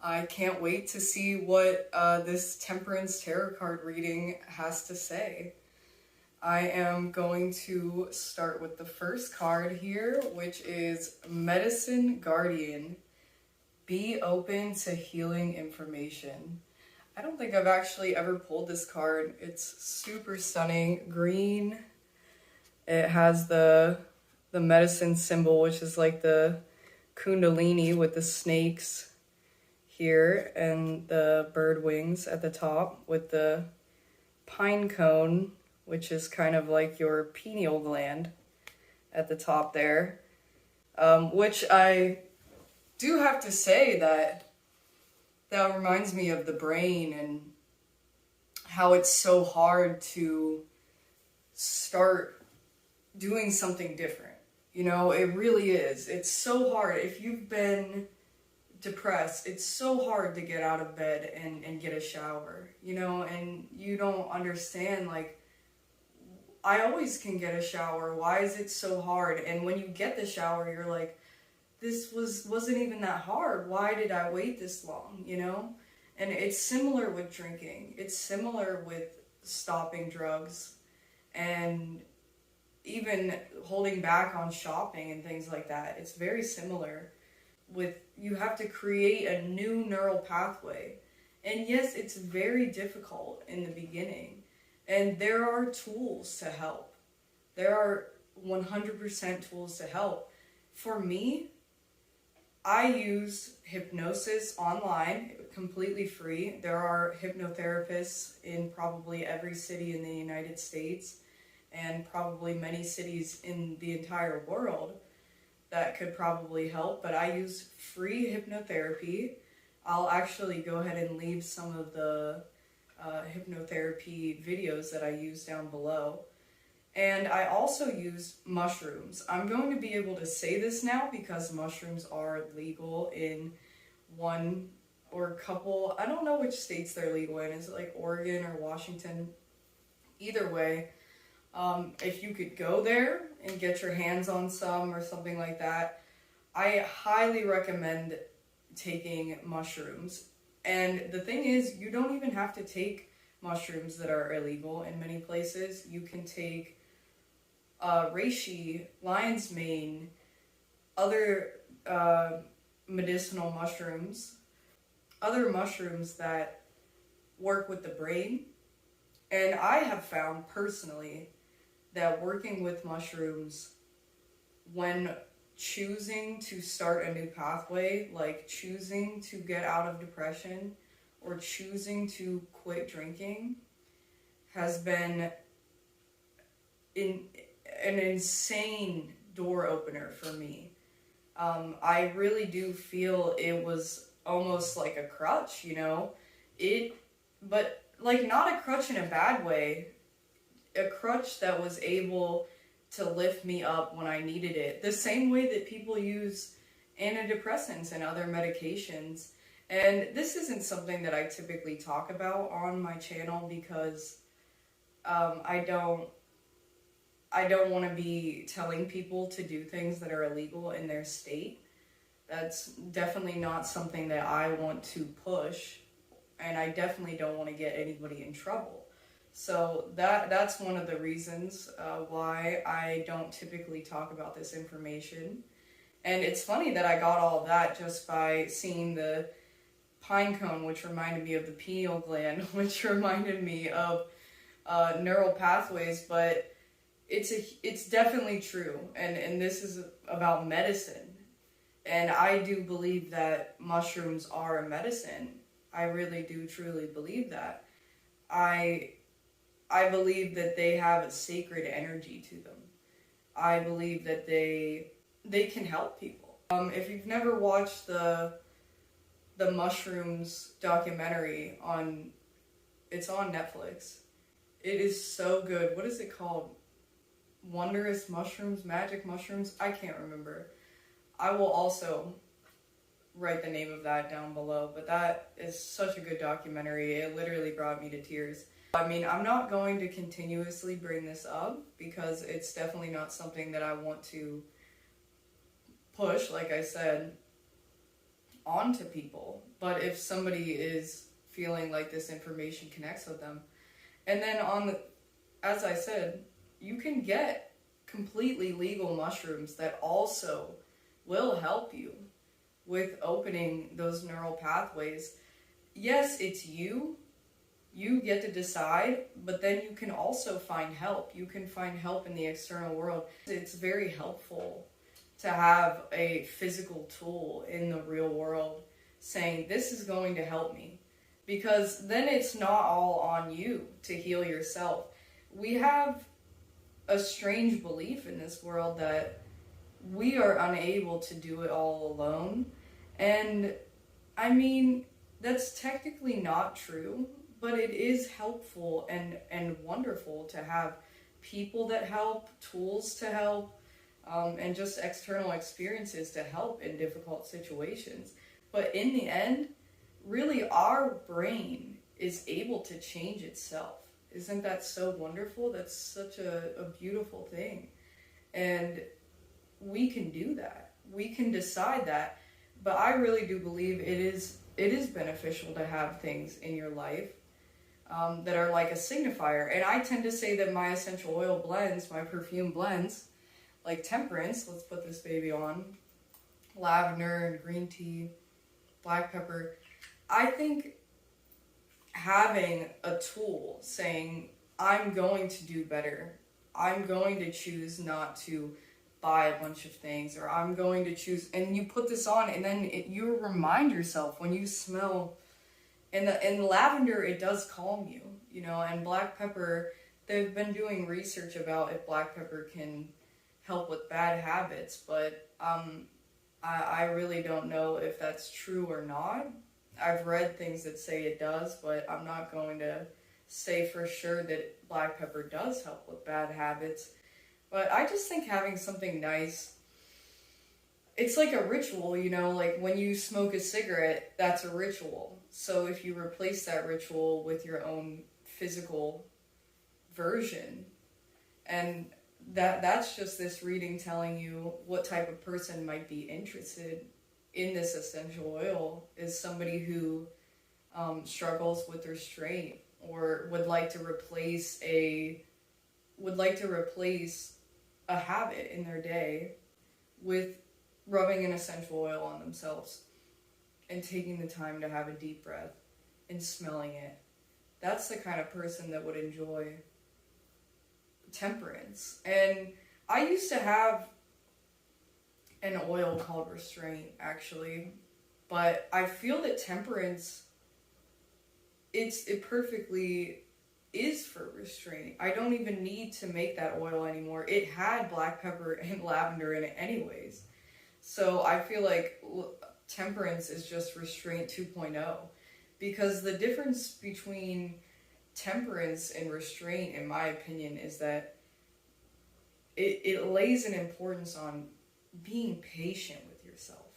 I can't wait to see what this Temperance tarot card reading has to say. I am going to start with the first card here, which is Medicine Guardian. Be open to healing information. I don't think I've actually ever pulled this card. It's super stunning. Green. It has the medicine symbol, which is like the Kundalini with the snakes here and the bird wings at the top with the pine cone, which is kind of like your pineal gland at the top there. Which I do have to say that reminds me of the brain and how it's so hard to start doing something different. You know, it really is. It's so hard. If you've been depressed, it's so hard to get out of bed and get a shower, you know, and you don't understand, like, I always can get a shower. Why is it so hard? And when you get the shower, you're like, this wasn't even that hard. Why did I wait this long, you know? And it's similar with drinking. It's similar with stopping drugs and even holding back on shopping and things like that. It's very similar. You have to create a new neural pathway. And yes, it's very difficult in the beginning. And there are tools to help. There are 100% tools to help. For me, I use hypnosis online, completely free. There are hypnotherapists in probably every city in the United States and probably many cities in the entire world that could probably help, but I use free hypnotherapy. I'll actually go ahead and leave some of the hypnotherapy videos that I use down below. And I also use mushrooms. I'm going to be able to say this now because mushrooms are legal in one or a couple, I don't know which states they're legal in. Is it like Oregon or Washington? Either way, if you could go there and get your hands on some or something like that, I highly recommend taking mushrooms. And the thing is, you don't even have to take mushrooms that are illegal in many places. You can take reishi, lion's mane, other medicinal mushrooms, other mushrooms that work with the brain. And I have found personally that working with mushrooms when choosing to start a new pathway, like choosing to get out of depression or choosing to quit drinking, has been an insane door opener for me. I really do feel it was almost like a crutch, you know? But like not a crutch in a bad way, a crutch that was able to lift me up when I needed it. The same way that people use antidepressants and other medications. And this isn't something that I typically talk about on my channel because I don't want to be telling people to do things that are illegal in their state. That's definitely not something that I want to push, and I definitely don't want to get anybody in trouble. So that's one of the reasons why I don't typically talk about this information. And it's funny that I got all of that just by seeing the pine cone, which reminded me of the pineal gland, which reminded me of neural pathways, but it's definitely true, and this is about medicine, and I do believe that mushrooms are a medicine. I really do truly believe that. I believe that they have a sacred energy to them. I believe that they can help people. If you've never watched the mushrooms documentary it's on Netflix. It is so good. What is it called? Wondrous Mushrooms, Magic Mushrooms? I can't remember. I will also write the name of that down below, but that is such a good documentary. It literally brought me to tears. I mean, I'm not going to continuously bring this up because it's definitely not something that I want to push, like I said, onto people. But if somebody is feeling like this information connects with them, and then as I said, you can get completely legal mushrooms that also will help you with opening those neural pathways. Yes, it's you. You get to decide, but then you can also find help. You can find help in the external world. It's very helpful to have a physical tool in the real world saying, this is going to help me. Because then it's not all on you to heal yourself. We have a strange belief in this world that we are unable to do it all alone. And I mean, that's technically not true, but it is helpful and wonderful to have people that help, tools to help, and just external experiences to help in difficult situations. But in the end, really our brain is able to change itself. Isn't that so wonderful? That's such a beautiful thing. And we can do that. We can decide that. But I really do believe it is beneficial to have things in your life that are like a signifier. And I tend to say that my essential oil blends, my perfume blends, like Temperance, let's put this baby on, lavender and green tea, black pepper. I think having a tool saying, I'm going to do better, I'm going to choose not to buy a bunch of things, or I'm going to choose, and you put this on, and then you remind yourself when you smell, and lavender, it does calm you, you know, and black pepper, they've been doing research about if black pepper can help with bad habits, but I really don't know if that's true or not. I've read things that say it does, but I'm not going to say for sure that black pepper does help with bad habits. But I just think having something nice, it's like a ritual, you know, like when you smoke a cigarette, that's a ritual. So if you replace that ritual with your own physical version, and that's just this reading telling you what type of person might be interested in this essential oil, is somebody who struggles with restraint, or would like to replace a habit in their day with rubbing an essential oil on themselves and taking the time to have a deep breath and smelling it. That's the kind of person that would enjoy Temperance. And I used to have an oil called Restraint, actually, but I feel that Temperance, it perfectly is for restraint. I don't even need to make that oil anymore. It had black pepper and lavender in it anyways. So I feel like Temperance is just Restraint 2.0, because the difference between Temperance and Restraint, in my opinion, is that it lays an importance on being patient with yourself.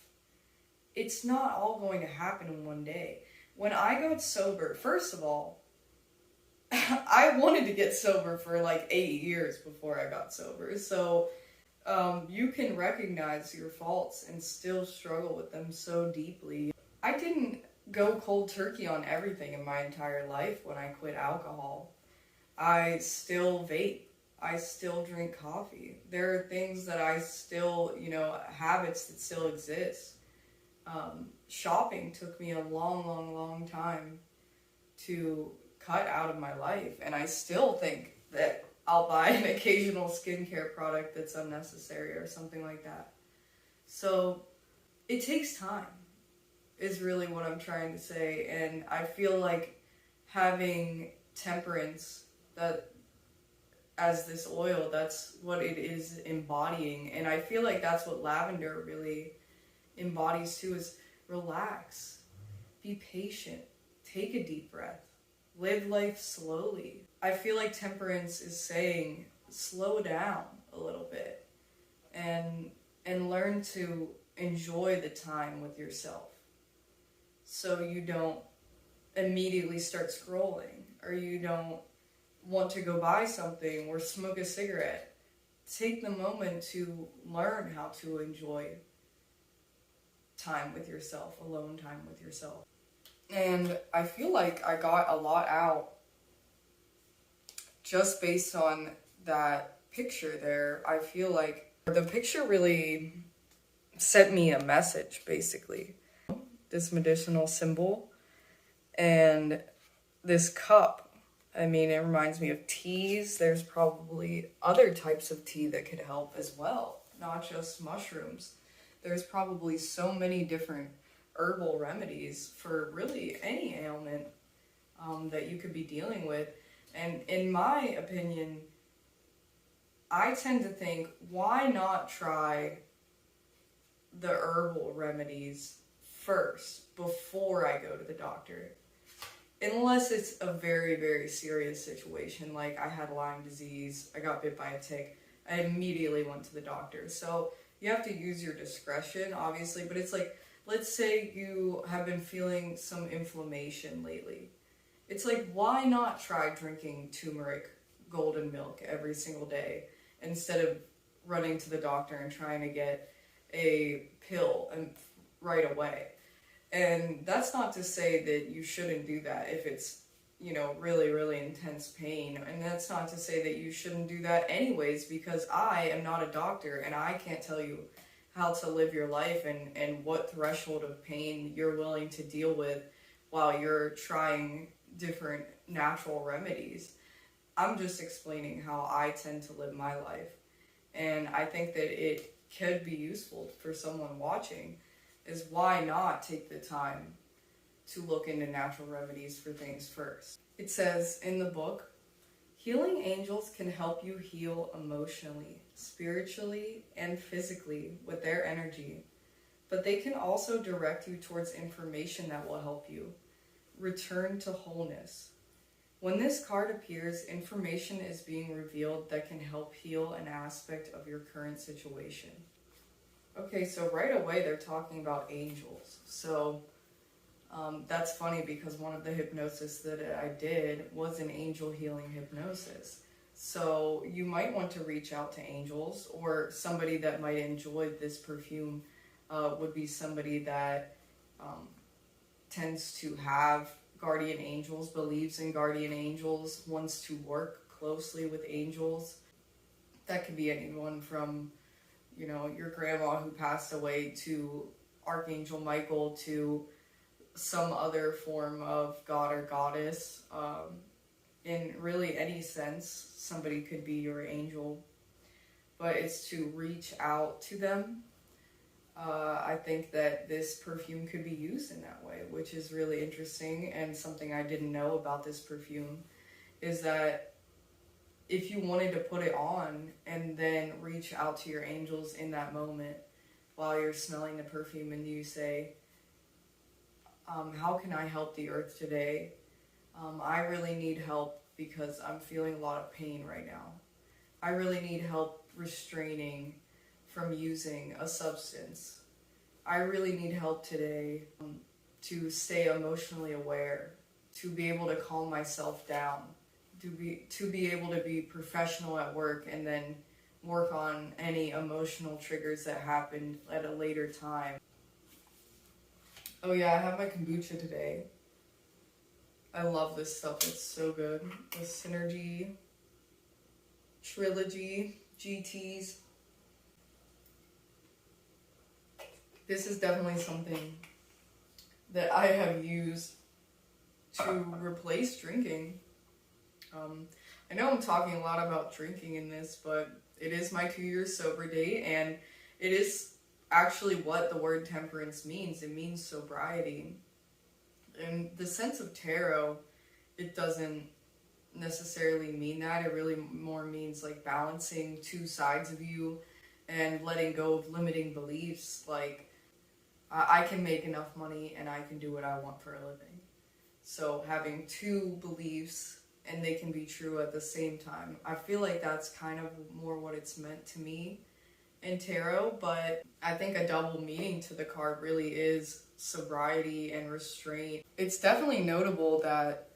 it's not all going to happen in one day. When I got sober, first of all, I wanted to get sober for like 8 years before I got sober. So you can recognize your faults and still struggle with them so deeply. I didn't go cold turkey on everything in my entire life when I quit alcohol. I still vape. I still drink coffee. There are things that I still, habits that still exist. Shopping took me a long time to cut out of my life, and I still think that I'll buy an occasional skincare product that's unnecessary or something like that. So it takes time, is really what I'm trying to say, and I feel like having Temperance, that as this oil, that's what it is embodying, and I feel like that's what lavender really embodies too, is relax, be patient, take a deep breath, live life slowly. I feel like Temperance is saying slow down a little bit and learn to enjoy the time with yourself, so you don't immediately start scrolling, or you don't want to go buy something or smoke a cigarette. Take the moment to learn how to enjoy time with yourself, alone time with yourself. And I feel like I got a lot out just based on that picture there. I feel like the picture really sent me a message, basically. This medicinal symbol and this cup. I mean, it reminds me of teas. There's probably other types of tea that could help as well, not just mushrooms. There's probably so many different herbal remedies for really any ailment that you could be dealing with. And in my opinion, I tend to think, why not try the herbal remedies first before I go to the doctor? Unless it's a very serious situation, like I had Lyme disease, I got bit by a tick, I immediately went to the doctor. So you have to use your discretion, obviously, but it's like, let's say you have been feeling some inflammation lately. It's like, why not try drinking turmeric golden milk every single day instead of running to the doctor and trying to get a pill and right away? And that's not to say that you shouldn't do that if it's, really intense pain. And that's not to say that you shouldn't do that anyways, because I am not a doctor and I can't tell you how to live your life and what threshold of pain you're willing to deal with while you're trying different natural remedies. I'm just explaining how I tend to live my life. And I think that it could be useful for someone watching, is why not take the time to look into natural remedies for things first. It says in the book, healing angels can help you heal emotionally, spiritually, and physically with their energy, but they can also direct you towards information that will help you return to wholeness. When this card appears, information is being revealed that can help heal an aspect of your current situation. Okay, so right away they're talking about angels. So that's funny because one of the hypnosis that I did was an angel healing hypnosis. So you might want to reach out to angels, or somebody that might enjoy this perfume would be somebody that tends to have guardian angels, believes in guardian angels, wants to work closely with angels. That could be anyone from, your grandma who passed away to Archangel Michael to some other form of god or goddess. In really any sense, somebody could be your angel, but it's to reach out to them. I think that this perfume could be used in that way, which is really interesting, and something I didn't know about this perfume is that if you wanted to put it on and then reach out to your angels in that moment while you're smelling the perfume, and you say, how can I help the earth today? I really need help because I'm feeling a lot of pain right now. I really need help restraining from using a substance. I really need help today to stay emotionally aware, to be able to calm myself down, to be able to be professional at work and then work on any emotional triggers that happened at a later time. Oh yeah, I have my kombucha today. I love this stuff, it's so good. The Synergy Trilogy GTs. This is definitely something that I have used to replace drinking. I know I'm talking a lot about drinking in this, but it is my 2-year sober date, and it is actually what the word temperance means. It means sobriety. In the sense of tarot, it doesn't necessarily mean that. It really more means like balancing two sides of you and letting go of limiting beliefs. Like, I can make enough money and I can do what I want for a living. So having two beliefs and they can be true at the same time. I feel like that's kind of more what it's meant to me in tarot, but I think a double meaning to the card really is sobriety and restraint. It's definitely notable that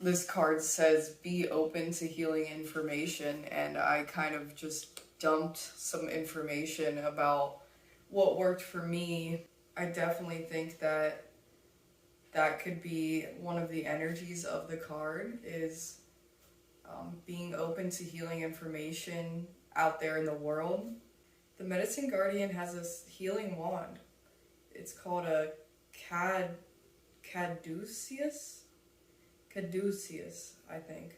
this card says be open to healing information, and I kind of just dumped some information about what worked for me. I definitely think that could be one of the energies of the card, is being open to healing information out there in the world. The Medicine Guardian has a healing wand. It's called a caduceus, I think,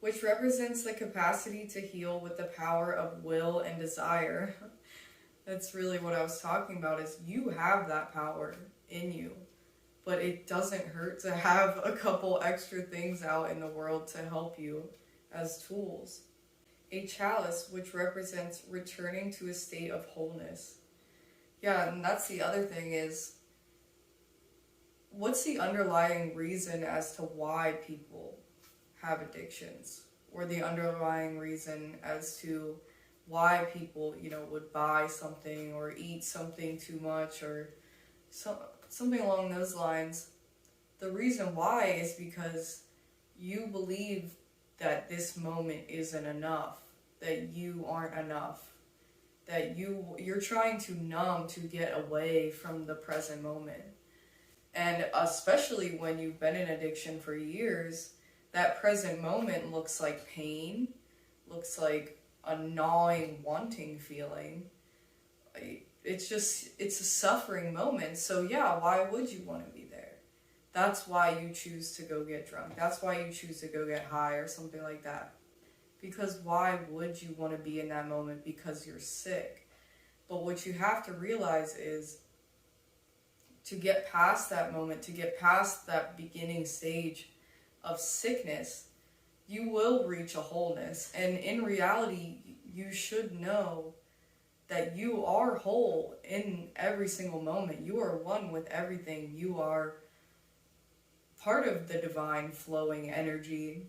which represents the capacity to heal with the power of will and desire. That's really what I was talking about, is you have that power in you, but it doesn't hurt to have a couple extra things out in the world to help you as tools. A chalice, which represents returning to a state of wholeness. Yeah, and that's the other thing, is what's the underlying reason as to why people have addictions, or the underlying reason as to why people, would buy something or eat something too much or something along those lines. The reason why is because you believe that this moment isn't enough, that you aren't enough, that you're trying to numb to get away from the present moment. And especially when you've been in addiction for years, that present moment looks like pain, looks like a gnawing, wanting feeling. It's a suffering moment. So yeah, why would you want to be there? That's why you choose to go get drunk. That's why you choose to go get high or something like that. Because why would you want to be in that moment? Because you're sick. But what you have to realize is, to get past that moment, to get past that beginning stage of sickness, you will reach a wholeness. And in reality, you should know that you are whole in every single moment. You are one with everything. You are part of the divine flowing energy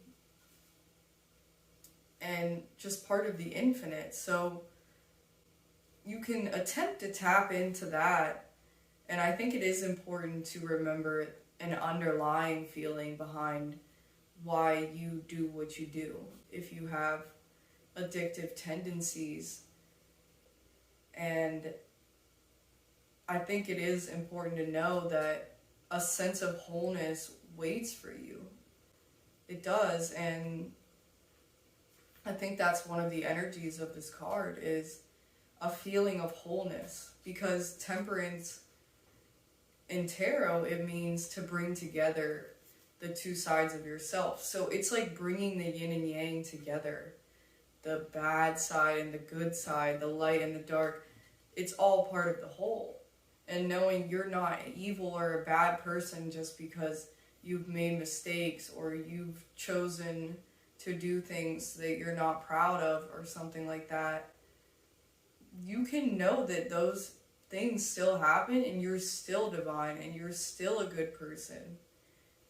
and just part of the infinite. So you can attempt to tap into that. And I think it is important to remember an underlying feeling behind why you do what you do. If you have addictive tendencies, and I think it is important to know that a sense of wholeness waits for you. It does, and I think that's one of the energies of this card, is a feeling of wholeness, because temperance in tarot, it means to bring together the two sides of yourself. So it's like bringing the yin and yang together. The bad side and the good side, the light and the dark, it's all part of the whole. And knowing you're not evil or a bad person just because you've made mistakes or you've chosen to do things that you're not proud of or something like that. You can know that those things still happen and you're still divine and you're still a good person.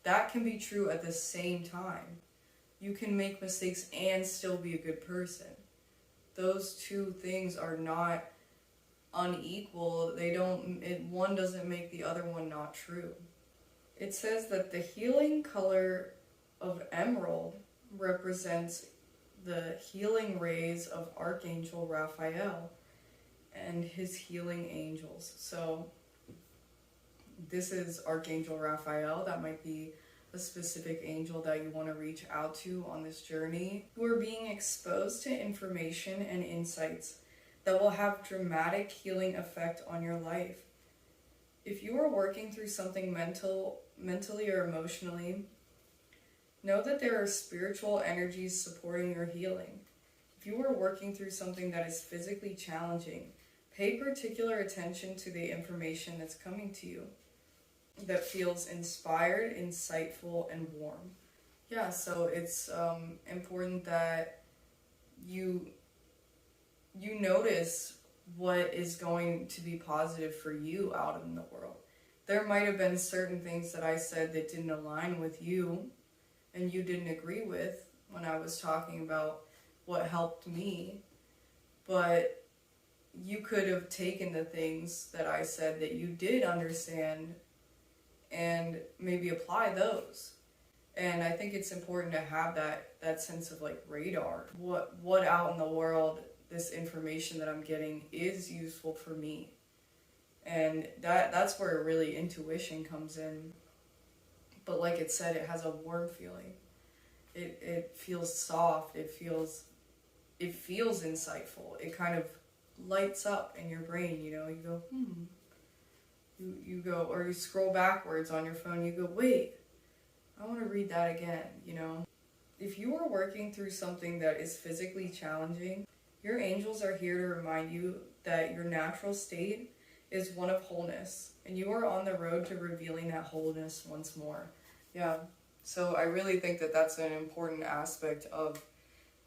That can be true at the same time. You can make mistakes and still be a good person. Those two things are not unequal. One doesn't make the other one not true. It says that the healing color of emerald represents the healing rays of Archangel Raphael and his healing angels. So this is Archangel Raphael. That might be a specific angel that you want to reach out to on this journey, who are being exposed to information and insights that will have dramatic healing effect on your life. If you are working through something mentally or emotionally, know that there are spiritual energies supporting your healing. If you are working through something that is physically challenging, pay particular attention to the information that's coming to you that feels inspired, insightful, and warm. Yeah, so it's important that you notice what is going to be positive for you out in the world. There might have been certain things that I said that didn't align with you and you didn't agree with when I was talking about what helped me, but you could have taken the things that I said that you did understand and maybe apply those. And I think it's important to have that sense of like radar. What out in the world, this information that I'm getting is useful for me. And that's where really intuition comes in. But like it said, it has a warm feeling. It feels soft, it feels insightful. It kind of lights up in your brain, you know, you go, You go, or you scroll backwards on your phone, you go, wait, I want to read that again, you know. If you are working through something that is physically challenging, your angels are here to remind you that your natural state is one of wholeness, and you are on the road to revealing that wholeness once more. Yeah, so I really think that that's an important aspect of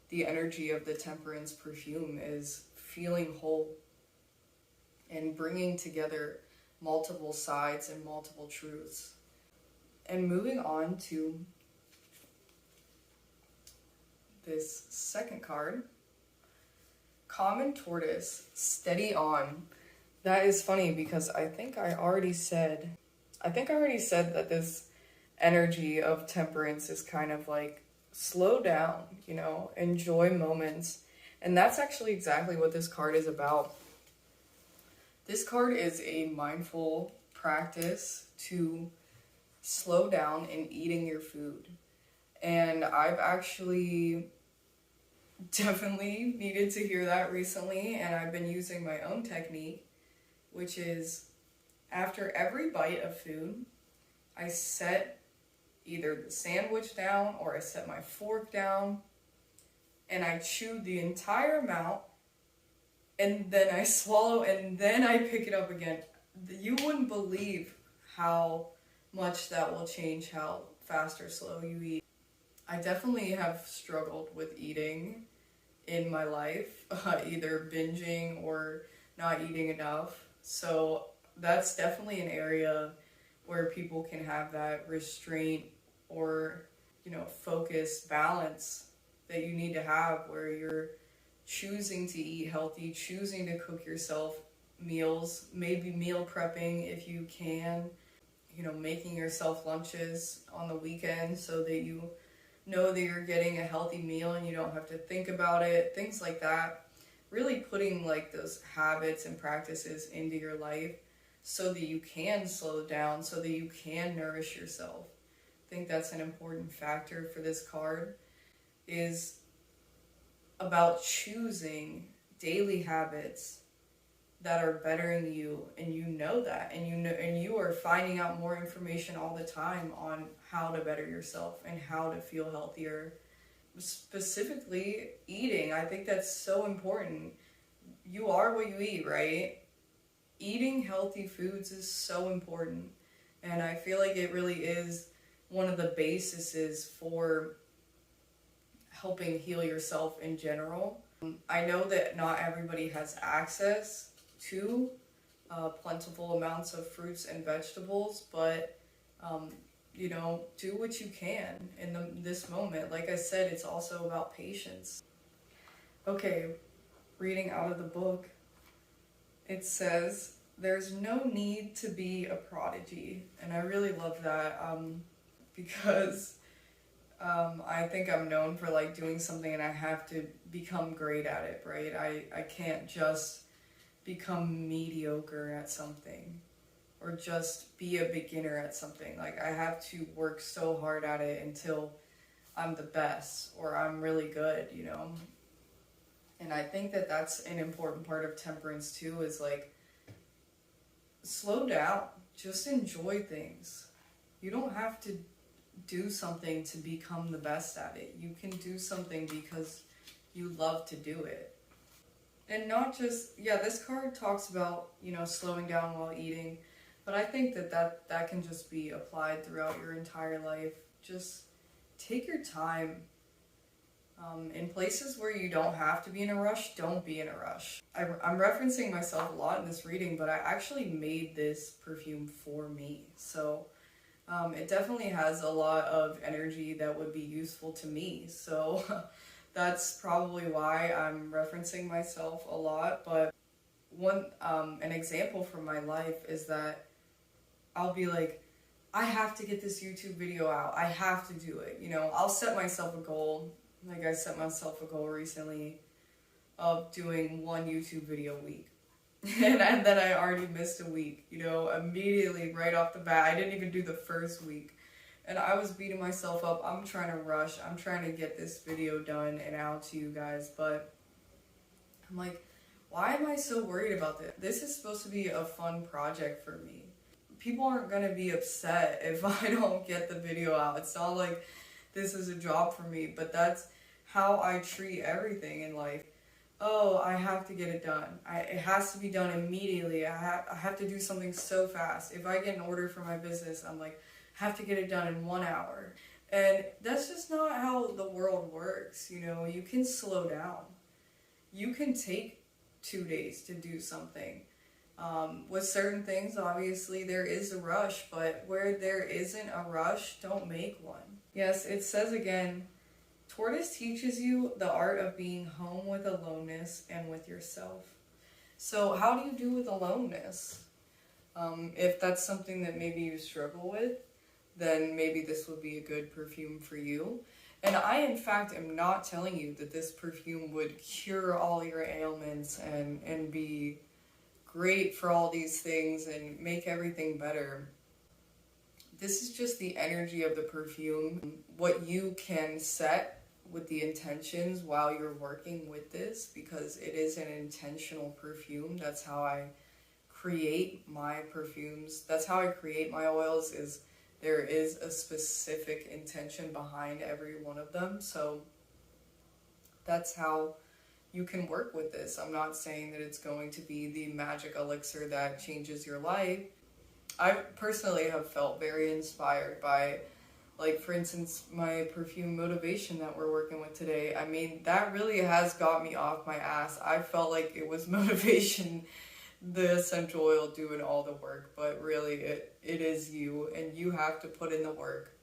the energy of the Temperance perfume, is feeling whole and bringing together multiple sides and multiple truths. And moving on to this second card, Common Tortoise, Steady On. That is funny because I think I already said that this energy of Temperance is kind of like slow down, you know, enjoy moments. And that's actually exactly what this card is about. This card is a mindful practice to slow down in eating your food. And I've actually definitely needed to hear that recently, and I've been using my own technique, which is after every bite of food, I set either the sandwich down or I set my fork down and I chew the entire amount, and then I swallow, and then I pick it up again. You wouldn't believe how much that will change how fast or slow you eat. I definitely have struggled with eating in my life, either binging or not eating enough. So that's definitely an area where people can have that restraint or, you know, focus, balance that you need to have, where you're choosing to eat healthy, choosing to cook yourself meals, maybe meal prepping if you can, you know, making yourself lunches on the weekend so that you know that you're getting a healthy meal and you don't have to think about it, things like that. Really putting like those habits and practices into your life so that you can slow down, so that you can nourish yourself. I think that's an important factor for this card, is about choosing daily habits that are bettering you, and you know that, and you are finding out more information all the time on how to better yourself and how to feel healthier. Specifically eating, I think that's so important. You are what you eat, right? Eating healthy foods is so important, and I feel like it really is one of the bases for helping heal yourself in general. I know that not everybody has access to plentiful amounts of fruits and vegetables, but you know, do what you can in this moment. Like I said, it's also about patience. Okay, reading out of the book. It says, there's no need to be a prodigy. And I really love that because I think I'm known for like doing something and I have to become great at it, right? I can't just become mediocre at something or just be a beginner at something. Like I have to work so hard at it until I'm the best or I'm really good, you know? And I think that that's an important part of temperance too, is like, slow down, just enjoy things. You don't have to do something to become the best at it. You can do something because you love to do it. And not just, yeah, this card talks about, you know, slowing down while eating, but I think that can just be applied throughout your entire life. Just take your time. In places where you don't have to be in a rush, don't be in a rush. I'm referencing myself a lot in this reading, but I actually made this perfume for me. So it definitely has a lot of energy that would be useful to me. So that's probably why I'm referencing myself a lot. But an example from my life is that I'll be like, I have to get this YouTube video out. I have to do it. You know, I'll set myself a goal. Like I set myself a goal recently of doing one YouTube video a week. And then I already missed a week, you know, immediately right off the bat. I didn't even do the first week. And I was beating myself up. I'm trying to rush. I'm trying to get this video done and out to you guys. But I'm like, why am I so worried about this? This is supposed to be a fun project for me. People aren't going to be upset if I don't get the video out. It's not like this is a job for me, but that's how I treat everything in life. Oh, I have to get it done. It has to be done immediately. I have to do something so fast. If I get an order for my business, I'm like, I have to get it done in 1 hour. And that's just not how the world works. You know, you can slow down. You can take 2 days to do something. With certain things, obviously, there is a rush, but where there isn't a rush, don't make one. Yes, it says again, Tortoise teaches you the art of being home with aloneness and with yourself. So how do you do with aloneness? If that's something that maybe you struggle with, then maybe this would be a good perfume for you. And I, in fact, am not telling you that this perfume would cure all your ailments and be great for all these things and make everything better. This is just the energy of the perfume, what you can set with the intentions while you're working with this, because it is an intentional perfume. That's how I create my perfumes. That's how I create my oils, is there is a specific intention behind every one of them. So that's how you can work with this. I'm not saying that it's going to be the magic elixir that changes your life. I personally have felt very inspired by, like, for instance, my perfume motivation that we're working with today. I mean, that really has got me off my ass. I felt like it was motivation, the essential oil doing all the work, but really it is you, and you have to put in the work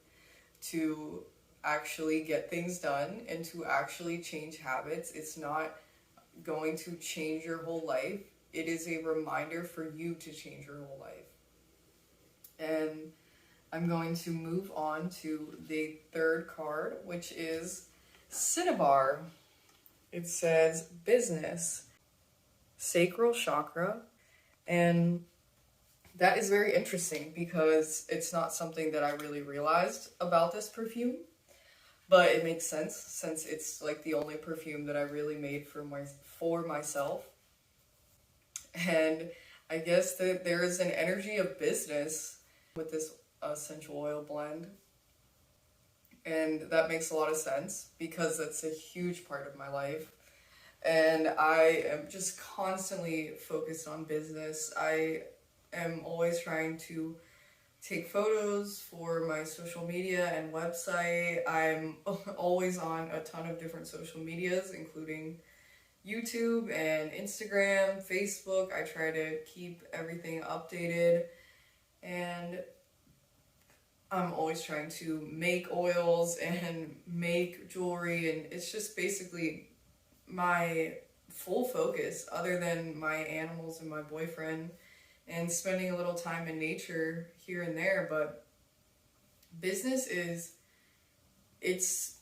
to actually get things done and to actually change habits. It's not going to change your whole life. It is a reminder for you to change your whole life. And I'm going to move on to the third card, which is Cinnabar. It says business, sacral chakra, and that is very interesting because it's not something that I really realized about this perfume, but it makes sense since it's like the only perfume that I really made for myself. And I guess that there is an energy of business with this essential oil blend, and that makes a lot of sense because that's a huge part of my life, and I am just constantly focused on business. I am always trying to take photos for my social media and website. I'm always on a ton of different social medias, including YouTube and Instagram, Facebook. I try to keep everything updated, and I'm always trying to make oils and make jewelry, and it's just basically my full focus other than my animals and my boyfriend and spending a little time in nature here and there. But business it's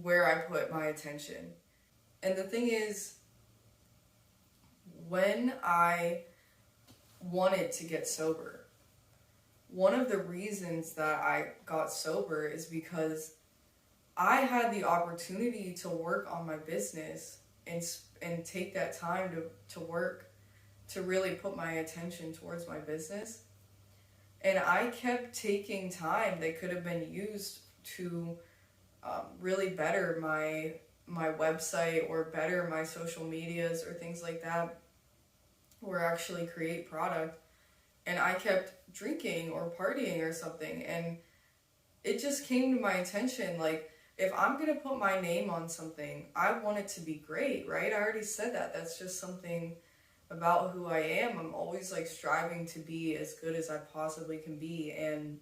where I put my attention. And the thing is, when I wanted to get sober, one of the reasons that I got sober is because I had the opportunity to work on my business and take that time to work, to really put my attention towards my business. And I kept taking time that could have been used to really better my website or better my social medias or things like that, or actually create product. And I kept drinking or partying or something, and it just came to my attention, like, if I'm gonna put my name on something, I want it to be great, right? I already said that. That's just something about who I am. I'm always like striving to be as good as I possibly can be. And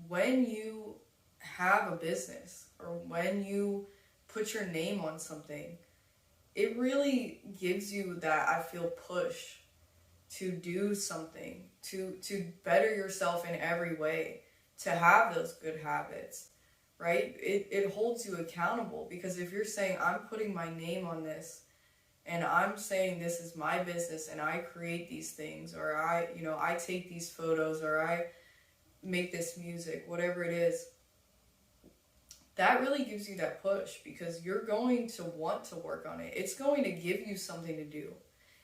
when you have a business or when you put your name on something, it really gives you that, I feel, push to do something, to better yourself in every way, to have those good habits, right? It holds you accountable, because if you're saying, I'm putting my name on this and I'm saying this is my business and I create these things, or I take these photos, or I make this music, whatever it is, that really gives you that push, because you're going to want to work on it. It's going to give you something to do.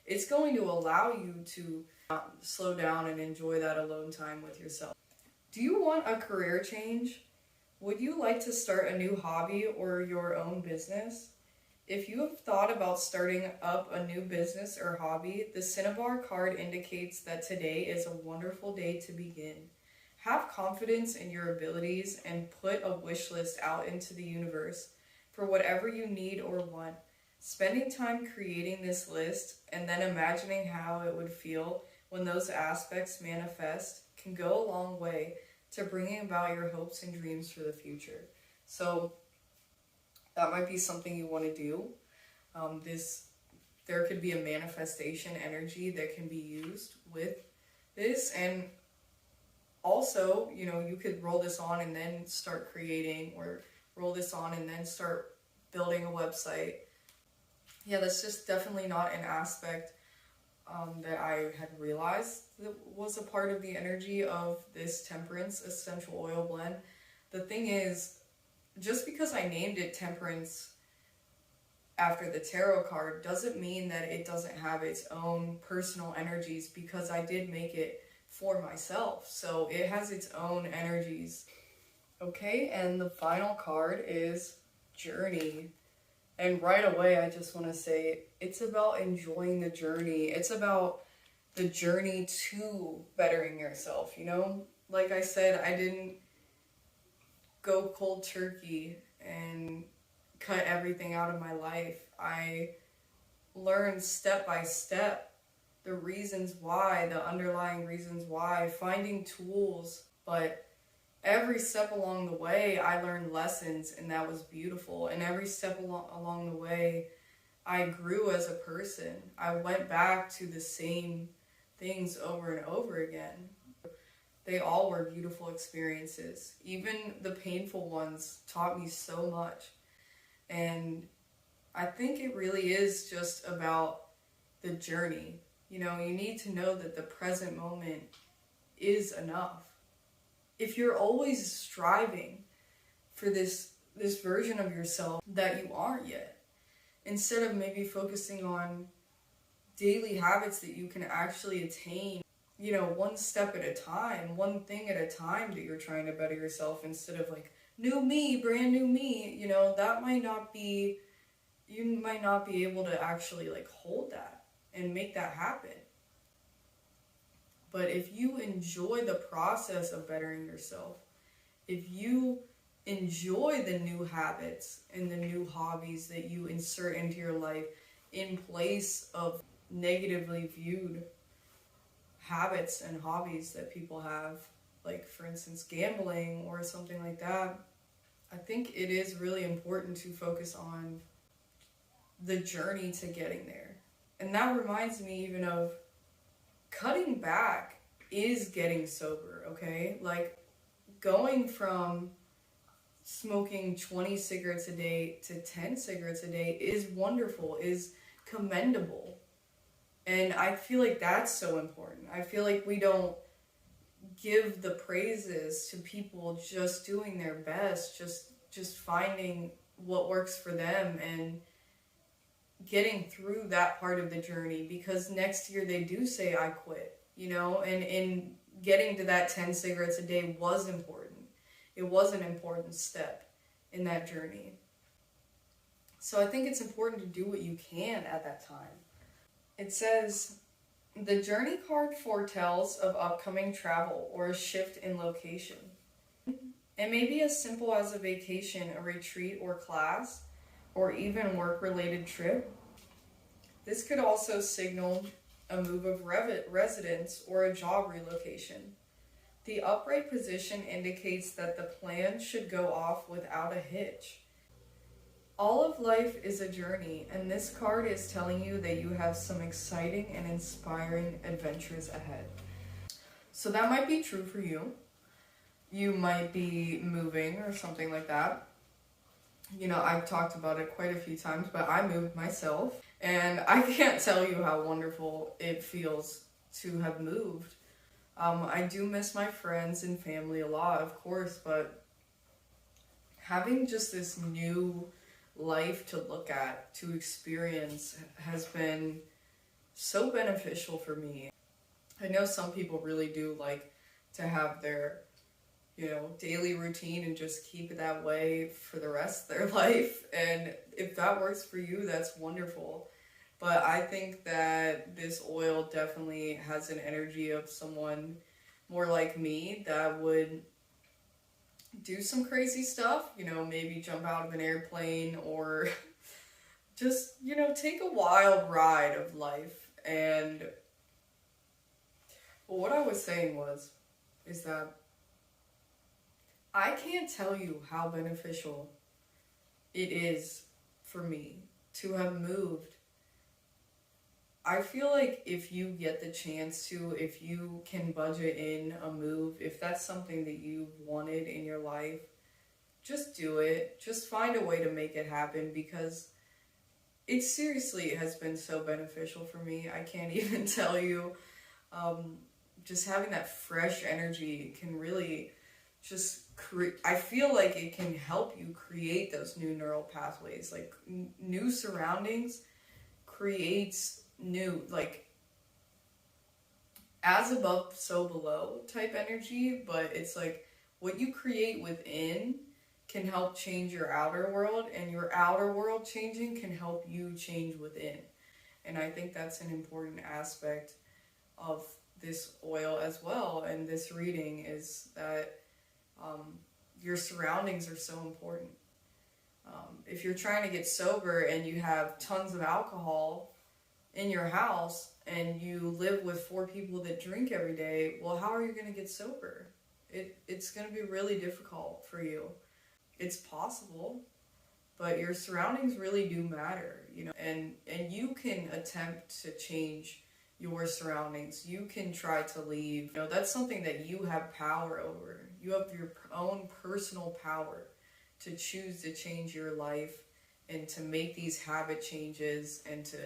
It's going to allow you to slow down and enjoy that alone time with yourself. Do you want a career change? Would you like to start a new hobby or your own business? If you have thought about starting up a new business or hobby, the Cinnabar card indicates that today is a wonderful day to begin. Have confidence in your abilities and put a wish list out into the universe for whatever you need or want. Spending time creating this list and then imagining how it would feel when those aspects manifest can go a long way to bringing about your hopes and dreams for the future. So that might be something you want to do. There could be a manifestation energy that can be used with this. And also, you could roll this on and then start creating, or roll this on and then start building a website. Yeah, that's just definitely not an aspect that I had realized that was a part of the energy of this Temperance essential oil blend. The thing is, just because I named it Temperance after the tarot card doesn't mean that it doesn't have its own personal energies, because I did make it for myself. So it has its own energies. Okay, and the final card is Journey. And right away, I just want to say, it's about enjoying the journey. It's about the journey to bettering yourself, Like I said, I didn't go cold turkey and cut everything out of my life. I learned step by step the reasons why, the underlying reasons why, finding tools. But every step along the way, I learned lessons, and that was beautiful. And every step along the way, I grew as a person. I went back to the same things over and over again. They all were beautiful experiences. Even the painful ones taught me so much. And I think it really is just about the journey. You need to know that the present moment is enough. If you're always striving for this version of yourself that you aren't yet, instead of maybe focusing on daily habits that you can actually attain, one step at a time, one thing at a time that you're trying to better yourself, instead of like, new me, brand new me, that might not be, you might not be able to actually like hold that and make that happen. But if you enjoy the process of bettering yourself, if you enjoy the new habits and the new hobbies that you insert into your life in place of negatively viewed habits and hobbies that people have, like for instance gambling or something like that, I think it is really important to focus on the journey to getting there. And that reminds me even of cutting back is getting sober, okay? Like going from smoking 20 cigarettes a day to 10 cigarettes a day is wonderful, is commendable. And I feel like that's so important. I feel like we don't give the praises to people just doing their best, just finding what works for them and getting through that part of the journey, because next year they do say I quit, you know, and getting to that 10 cigarettes a day was important. It was an important step in that journey. So I think it's important to do what you can at that time. It says, the journey card foretells of upcoming travel or a shift in location. It may be as simple as a vacation, a retreat or class, or even work-related trip. This could also signal a move of residence or a job relocation. The upright position indicates that the plan should go off without a hitch. All of life is a journey, and this card is telling you that you have some exciting and inspiring adventures ahead. So that might be true for you. You might be moving or something like that. You know, I've talked about it quite a few times, but I moved myself, and I can't tell you how wonderful it feels to have moved. I do miss my friends and family a lot, of course, but having just this new life to look at, to experience, has been so beneficial for me. I know some people really do like to have their, you know, daily routine and just keep it that way for the rest of their life. And if that works for you, that's wonderful. But I think that this oil definitely has an energy of someone more like me that would do some crazy stuff, you know, maybe jump out of an airplane or just, you know, take a wild ride of life. And what I was saying is that I can't tell you how beneficial it is for me to have moved. I feel like if you get the chance to, if you can budget in a move, if that's something that you've wanted in your life, just do it. Just find a way to make it happen, because it seriously has been so beneficial for me. I can't even tell you. Just having that fresh energy can really just I feel like it can help you create those new neural pathways. Like new surroundings creates new, like as above so below type energy, but it's like what you create within can help change your outer world, and your outer world changing can help you change within. And I think that's an important aspect of this oil as well, and this reading, is that your surroundings are so important. If you're trying to get sober and you have tons of alcohol in your house and you live with 4 people that drink every day, well, how are you going to get sober? It's going to be really difficult for you. It's possible, but your surroundings really do matter, you know, and you can attempt to change your surroundings. You can try to leave. You know, that's something that you have power over. You have your own personal power to choose to change your life and to make these habit changes and to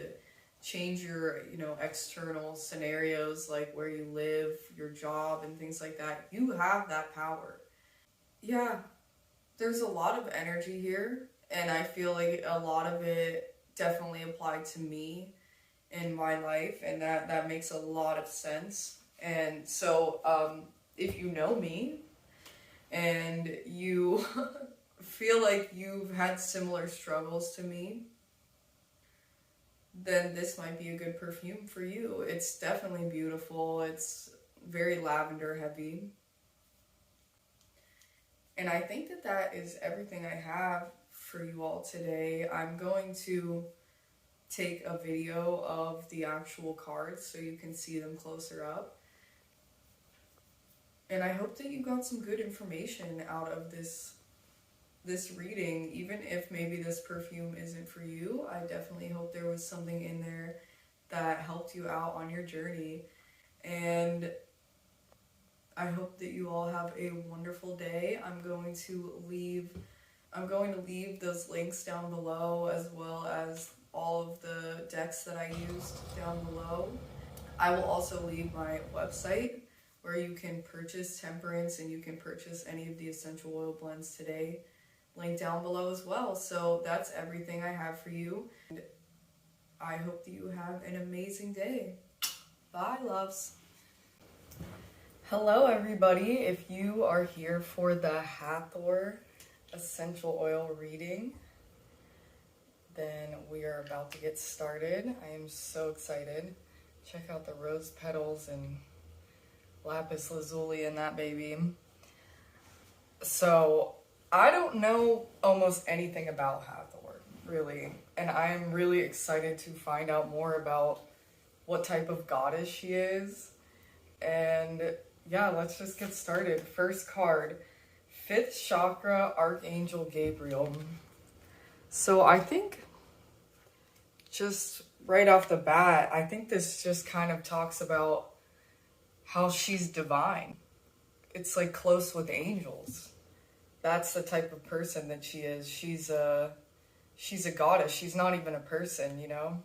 change your, you know, external scenarios, like where you live, your job, and things like that. You have that power. Yeah, there's a lot of energy here, and I feel like a lot of it definitely applied to me in my life, and that makes a lot of sense. And so if you know me and you feel like you've had similar struggles to me, then this might be a good perfume for you. It's definitely beautiful. It's very lavender heavy. And I think that is everything I have for you all today. I'm going to take a video of the actual cards so you can see them closer up. And I hope that you got some good information out of this this reading, even if maybe this perfume isn't for you, I definitely hope there was something in there that helped you out on your journey. And I hope that you all have a wonderful day. I'm going to leave those links down below, as well as all of the decks that I used down below. I will also leave my website where you can purchase Temperance and you can purchase any of the essential oil blends today, link down below as well. So that's everything I have for you. And I hope that you have an amazing day. Bye, loves. Hello, everybody. If you are here for the Hathor essential oil reading, then we are about to get started. I am so excited. Check out the rose petals and lapis lazuli in that baby. So I don't know almost anything about Hathor, really, and I am really excited to find out more about what type of goddess she is. And yeah, let's just get started. First card, 5th chakra, Archangel Gabriel. So I think just right off the bat, I think this just kind of talks about how she's divine. It's like close with angels. That's the type of person that she is. She's a goddess. She's not even a person, you know?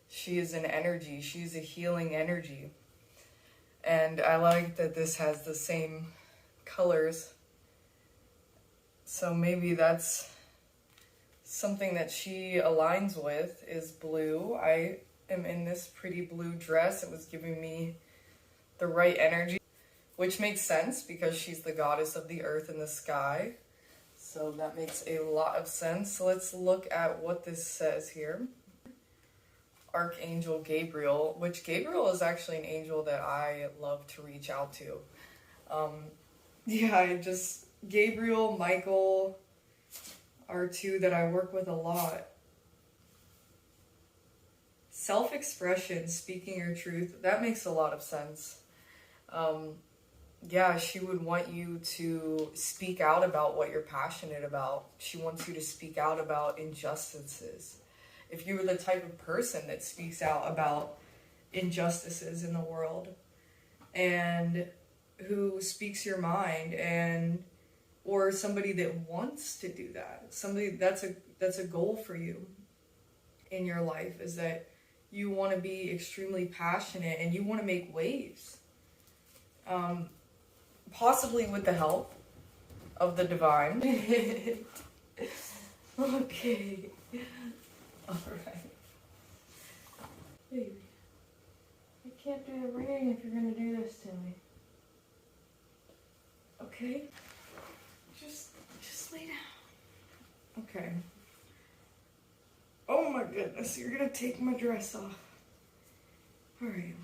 She is an energy. She's a healing energy. And I like that this has the same colors. So maybe that's something that she aligns with, is blue. I am in this pretty blue dress. It was giving me the right energy, which makes sense because she's the goddess of the earth and the sky. So that makes a lot of sense. So let's look at what this says here. Archangel Gabriel, which Gabriel is actually an angel that I love to reach out to. Gabriel, Michael are two that I work with a lot. Self-expression, speaking your truth, that makes a lot of sense. She would want you to speak out about what you're passionate about. She wants you to speak out about injustices. If you were the type of person that speaks out about injustices in the world and who speaks your mind, and or somebody that wants to do that, somebody that's a goal for you in your life, is that you want to be extremely passionate and you want to make waves, possibly with the help of the divine. Okay. All right. Baby, I can't do the reading if you're going to do this to me. Okay? Just lay down. Okay. Oh my goodness, you're going to take my dress off. All right.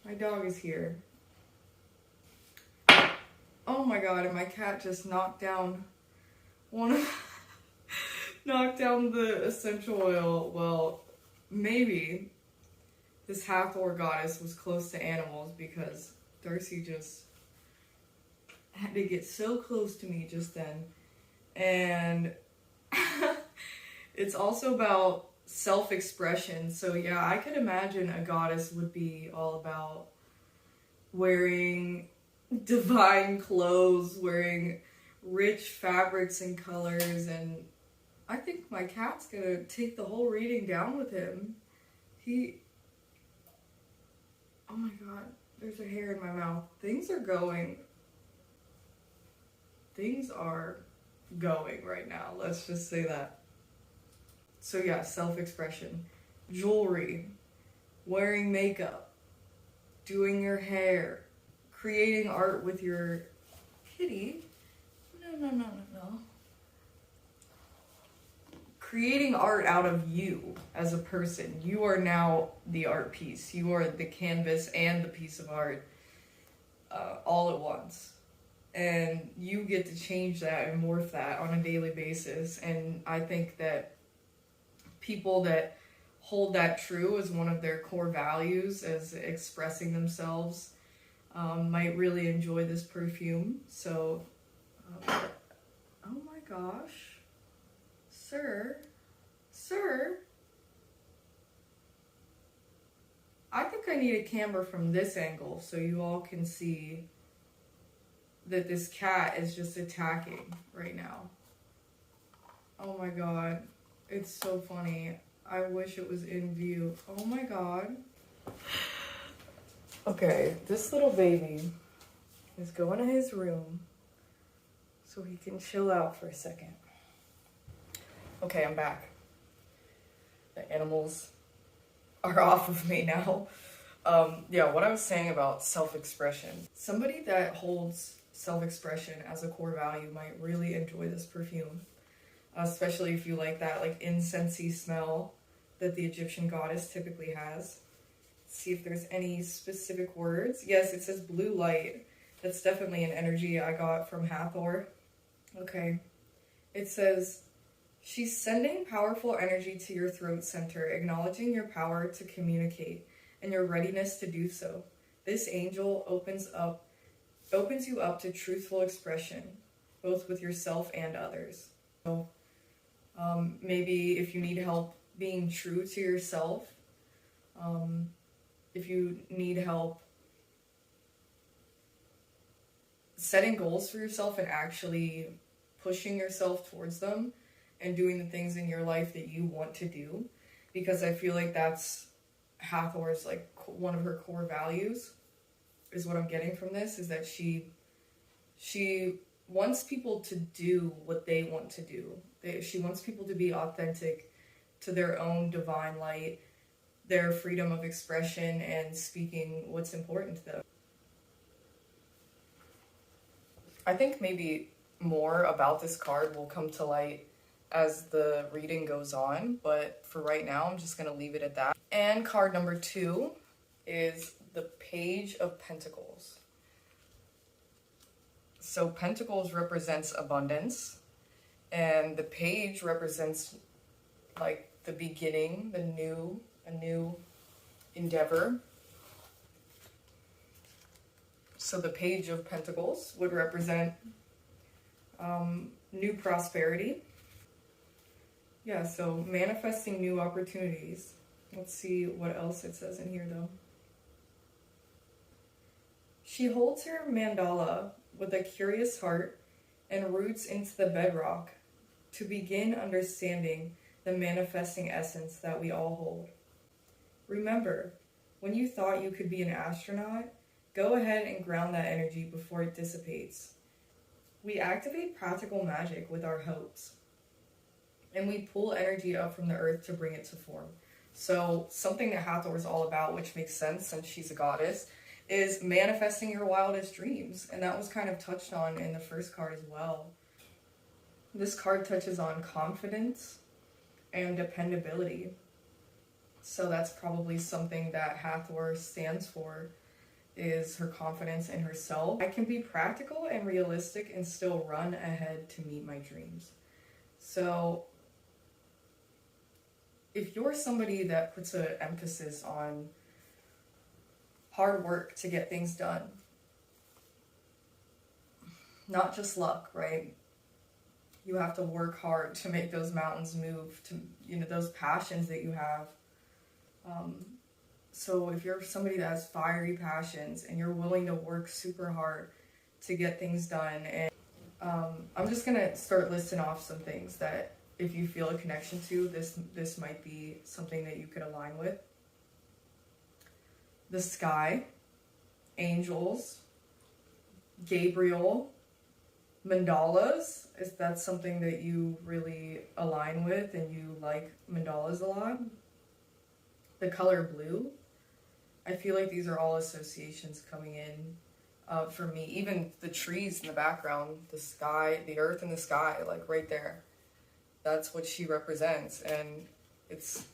My dog is here. Oh my god, and my cat just knocked down knocked down the essential oil. Well, maybe this Hathor goddess was close to animals, because Darcy just had to get so close to me just then. And it's also about self-expression. So yeah, I could imagine a goddess would be all about wearing divine clothes, wearing rich fabrics and colors. And I think my cat's gonna take the whole reading down with him. Oh my god, there's a hair in my mouth. Things are going right now. Let's just say that. So yeah, self-expression. Jewelry, wearing makeup, doing your hair, creating art with your kitty. No. Creating art out of you as a person. You are now the art piece. You are the canvas and the piece of art all at once. And you get to change that and morph that on a daily basis. And I think that people that hold that true as one of their core values, as expressing themselves, might really enjoy this perfume. So, oh my gosh. Sir, I think I need a camera from this angle so you all can see that this cat is just attacking right now. Oh my god, it's so funny. I wish it was in view. Oh my god. Okay, this little baby is going to his room so he can chill out for a second. Okay, I'm back. The animals are off of me now. Yeah, what I was saying about self-expression. Somebody that holds self-expression as a core value might really enjoy this perfume. Especially if you like that like incensey smell that the Egyptian goddess typically has. Let's see if there's any specific words. Yes, it says blue light. That's definitely an energy I got from Hathor. Okay. It says, she's sending powerful energy to your throat center, acknowledging your power to communicate and your readiness to do so. This angel opens you up to truthful expression, both with yourself and others. So, maybe if you need help being true to yourself, if you need help setting goals for yourself and actually pushing yourself towards them and doing the things in your life that you want to do, because I feel like that's Hathor's like one of her core values is what I'm getting from this, is that she wants people to do what they want to do. She wants people to be authentic to their own divine light, their freedom of expression, and speaking what's important to them. I think maybe more about this card will come to light as the reading goes on, but for right now, I'm just going to leave it at that. And card number 2 is the Page of Pentacles. So Pentacles represents abundance, and the Page represents like the beginning, a new endeavor. So the Page of Pentacles would represent new prosperity. Yeah, so manifesting new opportunities. Let's see what else it says in here though. She holds her mandala with a curious heart and roots into the bedrock to begin understanding the manifesting essence that we all hold. Remember, when you thought you could be an astronaut, go ahead and ground that energy before it dissipates. We activate practical magic with our hopes, and we pull energy up from the earth to bring it to form. So something that Hathor is all about, which makes sense since she's a goddess, is manifesting your wildest dreams. And that was kind of touched on in the first card as well. This card touches on confidence and dependability. So that's probably something that Hathor stands for, is her confidence in herself. I can be practical and realistic and still run ahead to meet my dreams. So if you're somebody that puts an emphasis on hard work to get things done, not just luck, right? You have to work hard to make those mountains move, to, those passions that you have. So if you're somebody that has fiery passions and you're willing to work super hard to get things done, and I'm just gonna start listing off some things that if you feel a connection to, this might be something that you could align with. The sky, angels, Gabriel, mandalas, if that's something that you really align with and you like mandalas a lot. The color blue, I feel like these are all associations coming in for me. Even the trees in the background, the sky, the earth and the sky, like right there. That's what she represents. And it's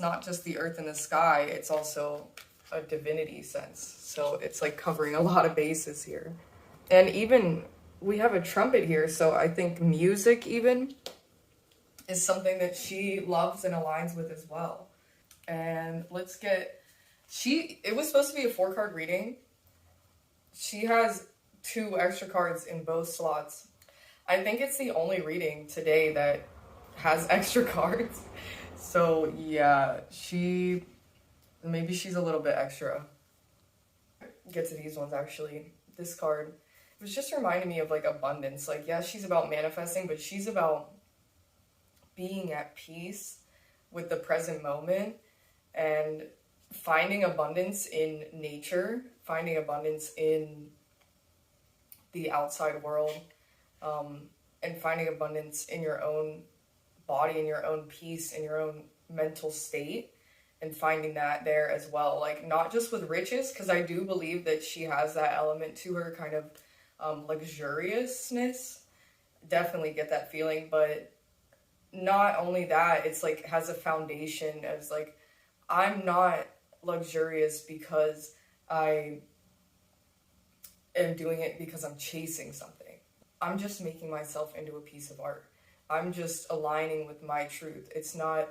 not just the earth and the sky, it's also a divinity sense. So it's like covering a lot of bases here. And even we have a trumpet here, so I think music even is something that she loves and aligns with as well. And let's get, it was supposed to be a 4-card reading. She has 2 extra cards in both slots. I think it's the only reading today that has extra cards. So yeah, maybe she's a little bit extra. Get to these ones actually. This card, it was just reminding me of like abundance. Like, yeah, she's about manifesting, but she's about being at peace with the present moment and finding abundance in nature, finding abundance in the outside world, and finding abundance in your own body, in your own peace, in your own mental state, and finding that there as well. Like, not just with riches, because I do believe that she has that element to her, kind of luxuriousness. Definitely get that feeling, but not only that, it's like has a foundation as like, I'm not luxurious because I am doing it because I'm chasing something. I'm just making myself into a piece of art. I'm just aligning with my truth. It's not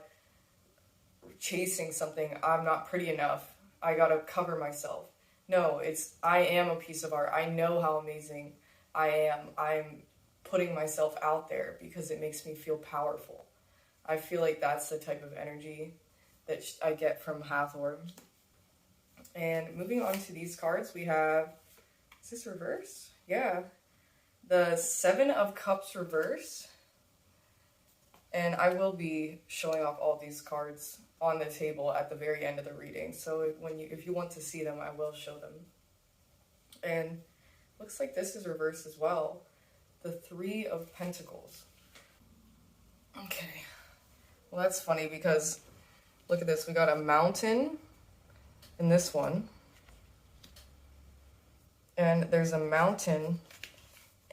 chasing something. I'm not pretty enough. I gotta cover myself. No, it's I am a piece of art. I know how amazing I am. I'm putting myself out there because it makes me feel powerful. I feel like that's the type of energy that I get from Hathor. And moving on to these cards, we have, is this reverse? Yeah. The Seven of Cups reverse. And I will be showing off all these cards on the table at the very end of the reading. So if you want to see them, I will show them. And looks like this is reversed as well. The Three of Pentacles. Okay. Well, that's funny because look at this. We got a mountain in this one. And there's a mountain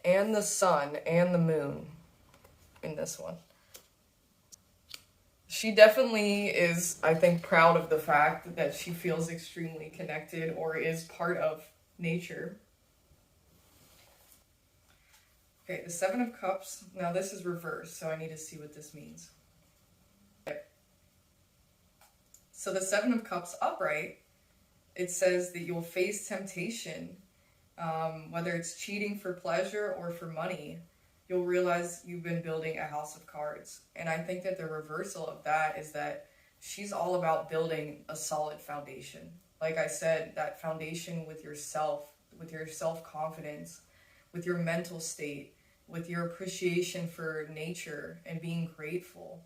and the sun and the moon in this one. She definitely is, I think, proud of the fact that she feels extremely connected or is part of nature. Okay, the Seven of Cups. Now this is reversed, so I need to see what this means. Okay. So the Seven of Cups upright, it says that you'll face temptation, whether it's cheating for pleasure or for money. You'll realize you've been building a house of cards. And I think that the reversal of that is that she's all about building a solid foundation. Like I said, that foundation with yourself, with your self-confidence, with your mental state, with your appreciation for nature and being grateful.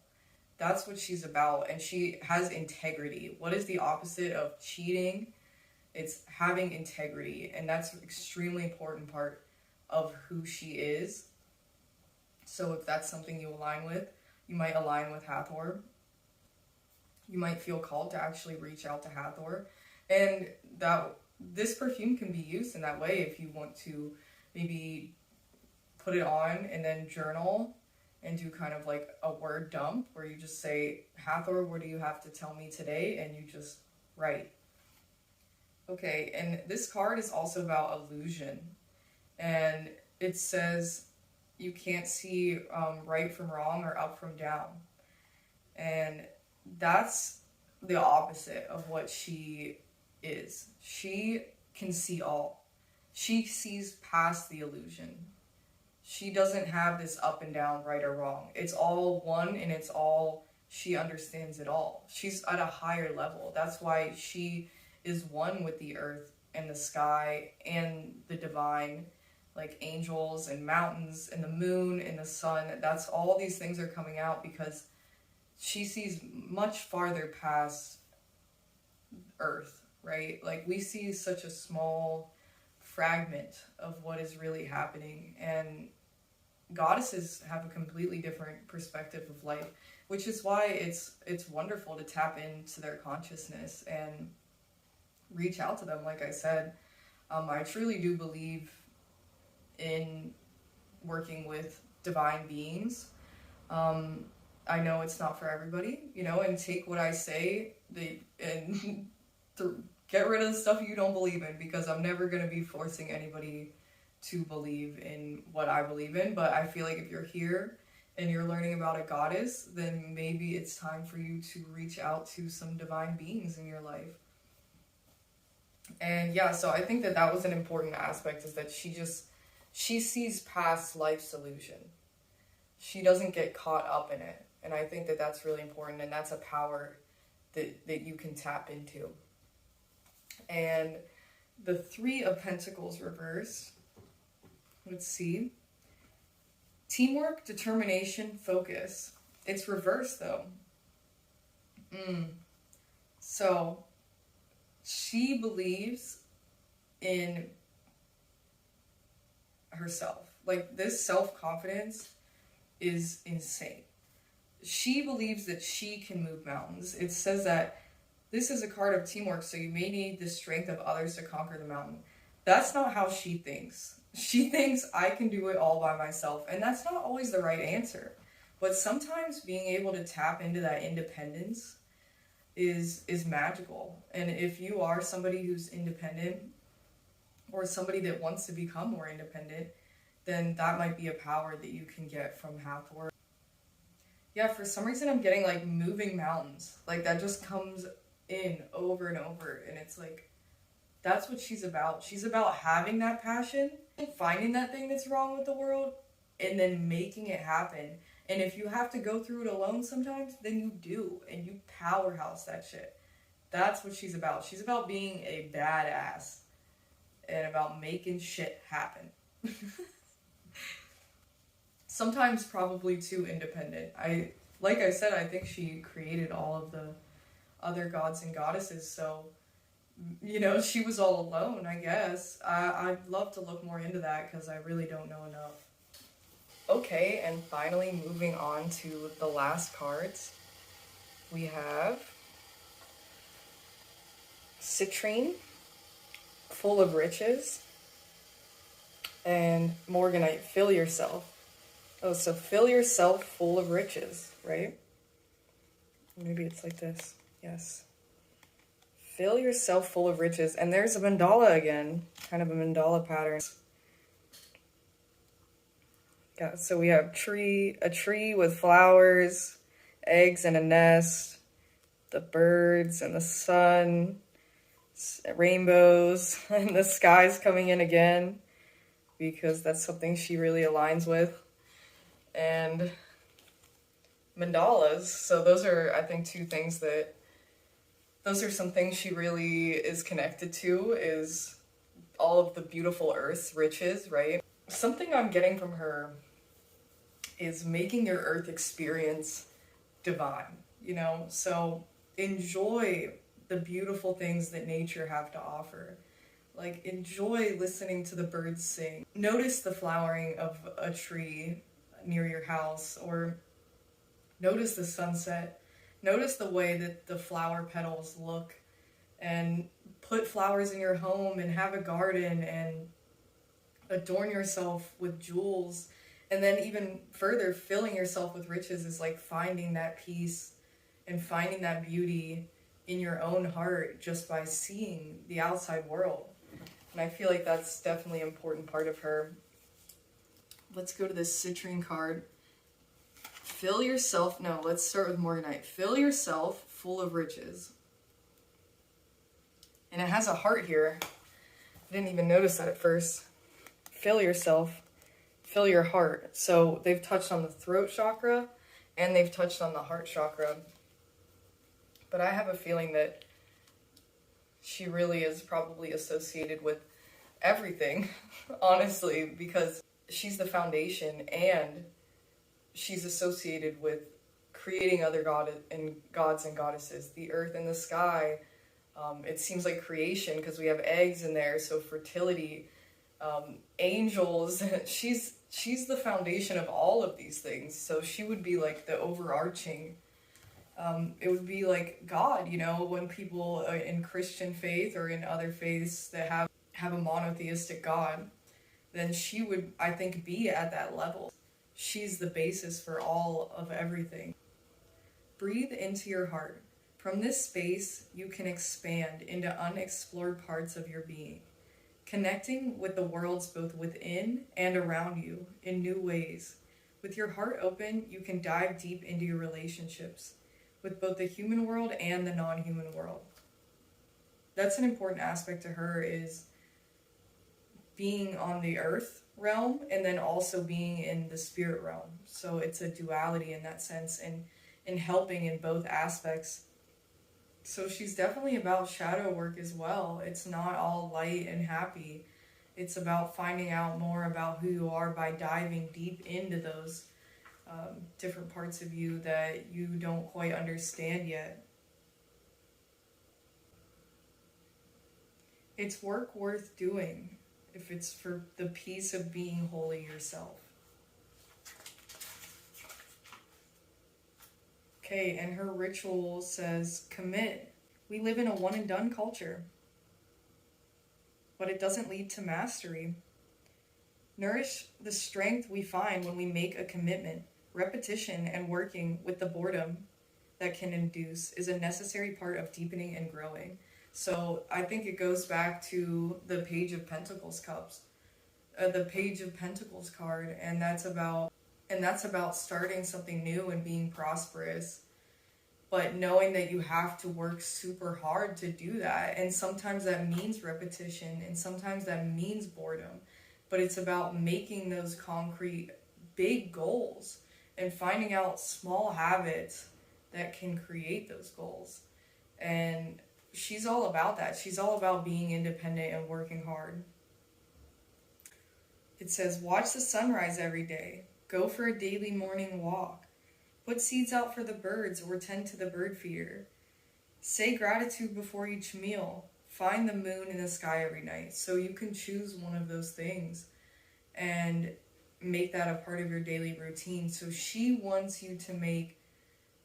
That's what she's about. And she has integrity. What is the opposite of cheating? It's having integrity. And that's an extremely important part of who she is. So if that's something you align with, you might align with Hathor. You might feel called to actually reach out to Hathor. And this perfume can be used in that way if you want to maybe put it on and then journal and do kind of like a word dump where you just say, Hathor, what do you have to tell me today? And you just write. Okay, and this card is also about illusion. And it says you can't see right from wrong or up from down. And that's the opposite of what she is. She can see all. She sees past the illusion. She doesn't have this up and down, right or wrong. It's all one, and it's all, she understands it all. She's at a higher level. That's why she is one with the earth and the sky and the divine, like angels and mountains and the moon and the sun. That's all these things are coming out because she sees much farther past earth, right? Like we see such a small fragment of what is really happening, and goddesses have a completely different perspective of life, which is why it's wonderful to tap into their consciousness and reach out to them. Like I said, I truly do believe in working with divine beings. I know it's not for everybody, and take what I say and get rid of the stuff you don't believe in, because I'm never going to be forcing anybody to believe in what I believe in. But I feel like if you're here and you're learning about a goddess, then maybe it's time for you to reach out to some divine beings in your life. And yeah, so I think that was an important aspect, is that she just she sees past life's illusion. She doesn't get caught up in it. And I think that that's really important, and that's a power that you can tap into. And the Three of Pentacles reverse. Let's see. Teamwork, determination, focus. It's reversed though. So she believes in herself. Like, this self-confidence is insane. She believes that she can move mountains. It says that this is a card of teamwork, so you may need the strength of others to conquer the mountain. That's not how she thinks. She thinks I can do it all by myself, and that's not always the right answer. But sometimes being able to tap into that independence is magical. And if you are somebody who's independent, or somebody that wants to become more independent, then that might be a power that you can get from Hathor. Yeah, for some reason I'm getting like moving mountains. Like, that just comes in over and over, and it's like, that's what she's about. She's about having that passion, finding that thing that's wrong with the world, and then making it happen. And if you have to go through it alone sometimes, then you do, and you powerhouse that shit. That's what she's about. She's about being a badass and about making shit happen. Sometimes probably too independent. Like I said, I think she created all of the other gods and goddesses, so, you know, she was all alone, I guess. I'd love to look more into that, because I really don't know enough. Okay, and finally moving on to the last cards, we have Citrine, full of riches, and Morganite, fill yourself. Oh, so fill yourself full of riches, right? Maybe it's like this. Yes. Fill yourself full of riches. And there's a mandala again, kind of a mandala pattern. Yeah, so we have a tree with flowers, eggs and a nest, the birds and the sun, rainbows, and the sky's coming in again, because that's something she really aligns with. And mandalas, so those are, I think, those are some things she really is connected to, is all of the beautiful earth's riches, right? Something I'm getting from her is making your earth experience divine, you know? So enjoy the beautiful things that nature have to offer. Like, enjoy listening to the birds sing. Notice the flowering of a tree near your house, or notice the sunset. Notice the way that the flower petals look, and put flowers in your home and have a garden and adorn yourself with jewels. And then even further, filling yourself with riches is like finding that peace and finding that beauty in your own heart just by seeing the outside world. And I feel like that's definitely an important part of her. Let's go to this citrine card. Let's start with Morganite. Fill yourself full of riches. And it has a heart here. I didn't even notice that at first. Fill yourself. Fill your heart. So they've touched on the throat chakra and they've touched on the heart chakra. But I have a feeling that she really is probably associated with everything, honestly, because she's the foundation and she's associated with creating other gods and goddesses, the earth and the sky. It seems like creation, because we have eggs in there, so fertility, angels. She's the foundation of all of these things, so she would be like the overarching. It would be like God, you know, when people in Christian faith or in other faiths that have a monotheistic God, then she would, I think, be at that level. She's the basis for all of everything. Breathe into your heart. From this space, you can expand into unexplored parts of your being, connecting with the worlds both within and around you in new ways. With your heart open, you can dive deep into your relationships with both the human world and the non-human world. That's an important aspect to her, is being on the earth realm and then also being in the spirit realm. So it's a duality in that sense, and in helping in both aspects. So she's definitely about shadow work as well. It's not all light and happy. It's about finding out more about who you are by diving deep into those different parts of you that you don't quite understand yet. It's work worth doing if it's for the peace of being wholly yourself. Okay, and her ritual says, commit. We live in a one and done culture, but it doesn't lead to mastery. Nourish the strength we find when we make a commitment. Repetition and working with the boredom that can induce is a necessary part of deepening and growing. So I think it goes back to the Page of Pentacles cups, the Page of Pentacles card, and that's about starting something new and being prosperous, but knowing that you have to work super hard to do that. And sometimes that means repetition, and sometimes that means boredom, but it's about making those concrete big goals and finding out small habits that can create those goals. And she's all about that. She's all about being independent and working hard. It says, watch the sunrise every day. Go for a daily morning walk. Put seeds out for the birds or tend to the bird feeder. Say gratitude before each meal. Find the moon in the sky every night. So you can choose one of those things and make that a part of your daily routine. So she wants you to make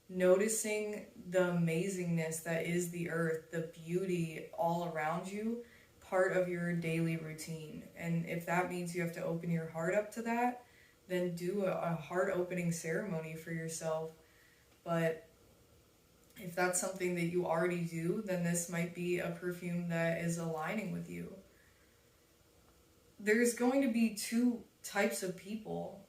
noticing the amazingness that is the earth, the beauty all around you, part of your daily routine. And if that means you have to open your heart up to that, then do a heart opening ceremony for yourself. But if that's something that you already do, then this might be a perfume that is aligning with you. There's going to be two types of people.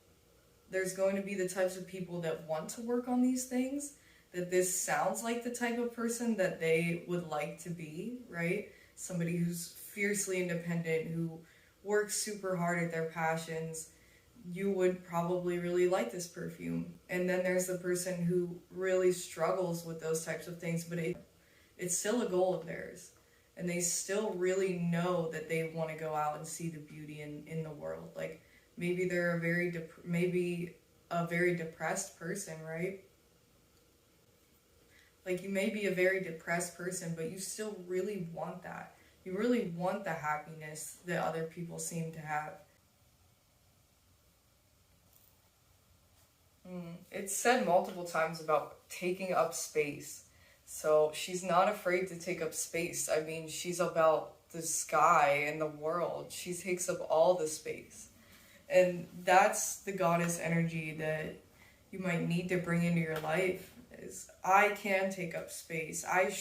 There's going to be the types of people that want to work on these things, that this sounds like the type of person that they would like to be, right? Somebody who's fiercely independent, who works super hard at their passions. You would probably really like this perfume. And then there's the person who really struggles with those types of things, but it's still a goal of theirs. And they still really know that they want to go out and see the beauty in the world. Like, maybe they're a very depressed person, right? Like, you may be a very depressed person, but you still really want that. You really want the happiness that other people seem to have. It's said multiple times about taking up space. So she's not afraid to take up space. I mean, she's about the sky and the world. She takes up all the space. And that's the goddess energy that you might need to bring into your life. Is I can take up space. I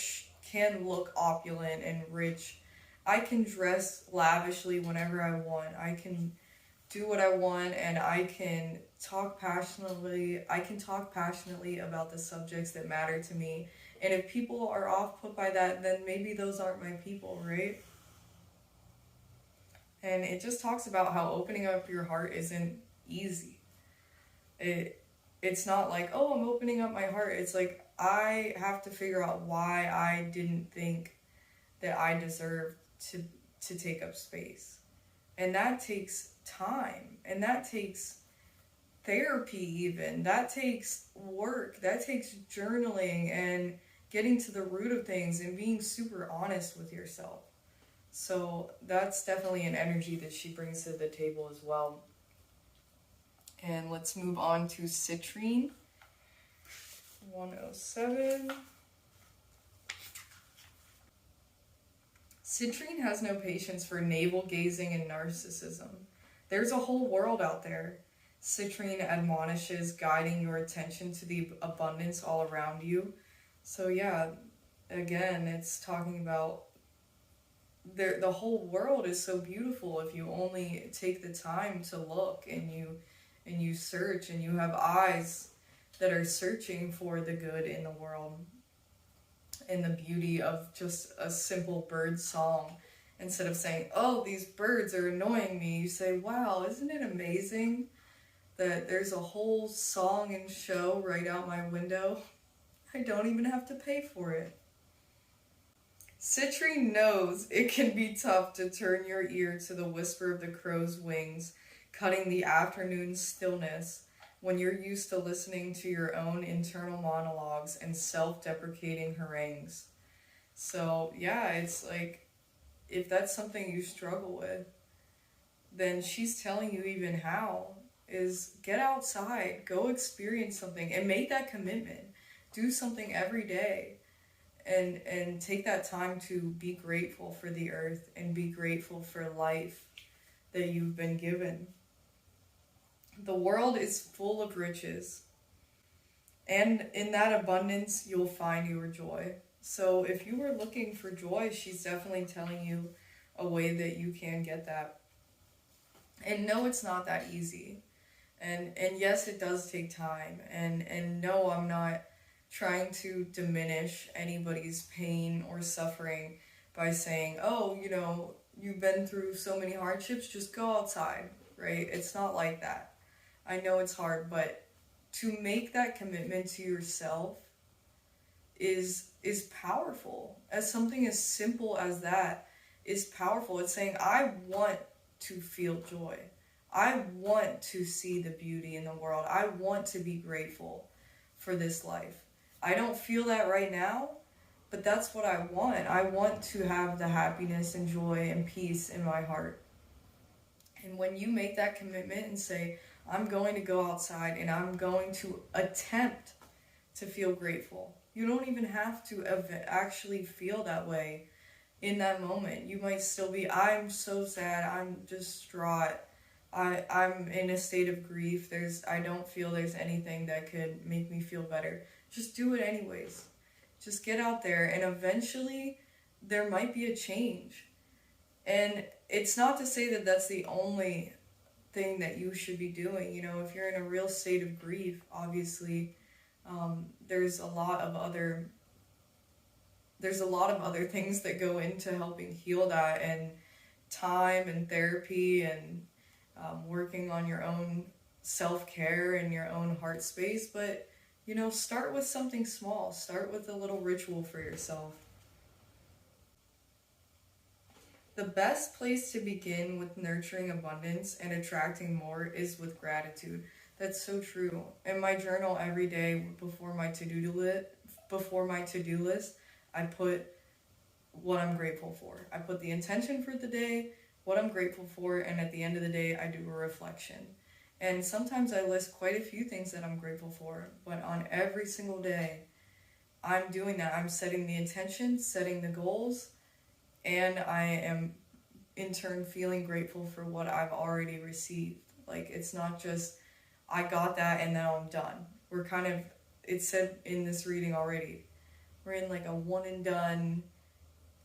can look opulent and rich. I can dress lavishly whenever I want. I can do what I want, and I can talk passionately. I can talk passionately about the subjects that matter to me. And if people are off put by that, then maybe those aren't my people, right? And it just talks about how opening up your heart isn't easy. It's not like, oh, I'm opening up my heart. It's like, I have to figure out why I didn't think that I deserved to take up space. And that takes time. And that takes therapy even. That takes work. That takes journaling and getting to the root of things and being super honest with yourself. So that's definitely an energy that she brings to the table as well. And let's move on to Citrine. 107. Citrine has no patience for navel-gazing and narcissism. There's a whole world out there. Citrine admonishes, guiding your attention to the abundance all around you. So yeah, again, it's talking about the whole world is so beautiful if you only take the time to look and you search and you have eyes that are searching for the good in the world and the beauty of just a simple bird song Instead of saying, oh, these birds are annoying me, you say, wow, isn't it amazing that there's a whole song and show right out my window? I don't even have to pay for it. Citrine knows it can be tough to turn your ear to the whisper of the crow's wings, cutting the afternoon stillness when you're used to listening to your own internal monologues and self-deprecating harangues. So yeah, it's like, if that's something you struggle with, then she's telling you even how, is get outside, go experience something, and make that commitment. Do something every day, and take that time to be grateful for the earth and be grateful for life that you've been given. The world is full of riches, and in that abundance, you'll find your joy. So if you were looking for joy, she's definitely telling you a way that you can get that. And no, it's not that easy. And yes, it does take time. And no, I'm not trying to diminish anybody's pain or suffering by saying, oh, you know, you've been through so many hardships, just go outside, right? It's not like that. I know it's hard, but to make that commitment to yourself is powerful. As something as simple as that is powerful. It's saying, I want to feel joy. I want to see the beauty in the world. I want to be grateful for this life. I don't feel that right now, but that's what I want. I want to have the happiness and joy and peace in my heart. And when you make that commitment and say, I'm going to go outside and I'm going to attempt to feel grateful. You don't even have to actually feel that way in that moment. You might still be, I'm so sad, I'm distraught, I'm in a state of grief, I don't feel there's anything that could make me feel better. Just do it anyways. Just get out there, and eventually there might be a change. And it's not to say that that's the only thing that you should be doing. You know, if you're in a real state of grief, obviously there's a lot of other things that go into helping heal that, and time and therapy and working on your own self-care and your own heart space. But you know, start with something small. Start with a little ritual for yourself. The best place to begin with nurturing abundance and attracting more is with gratitude. That's so true. In my journal every day before my to-do list, I put what I'm grateful for. I put the intention for the day, what I'm grateful for, and at the end of the day, I do a reflection. And sometimes I list quite a few things that I'm grateful for, but on every single day, I'm doing that. I'm setting the intention, setting the goals, and I am in turn feeling grateful for what I've already received. Like, it's not just, I got that and now I'm done. It's said in this reading already, we're in like a one and done,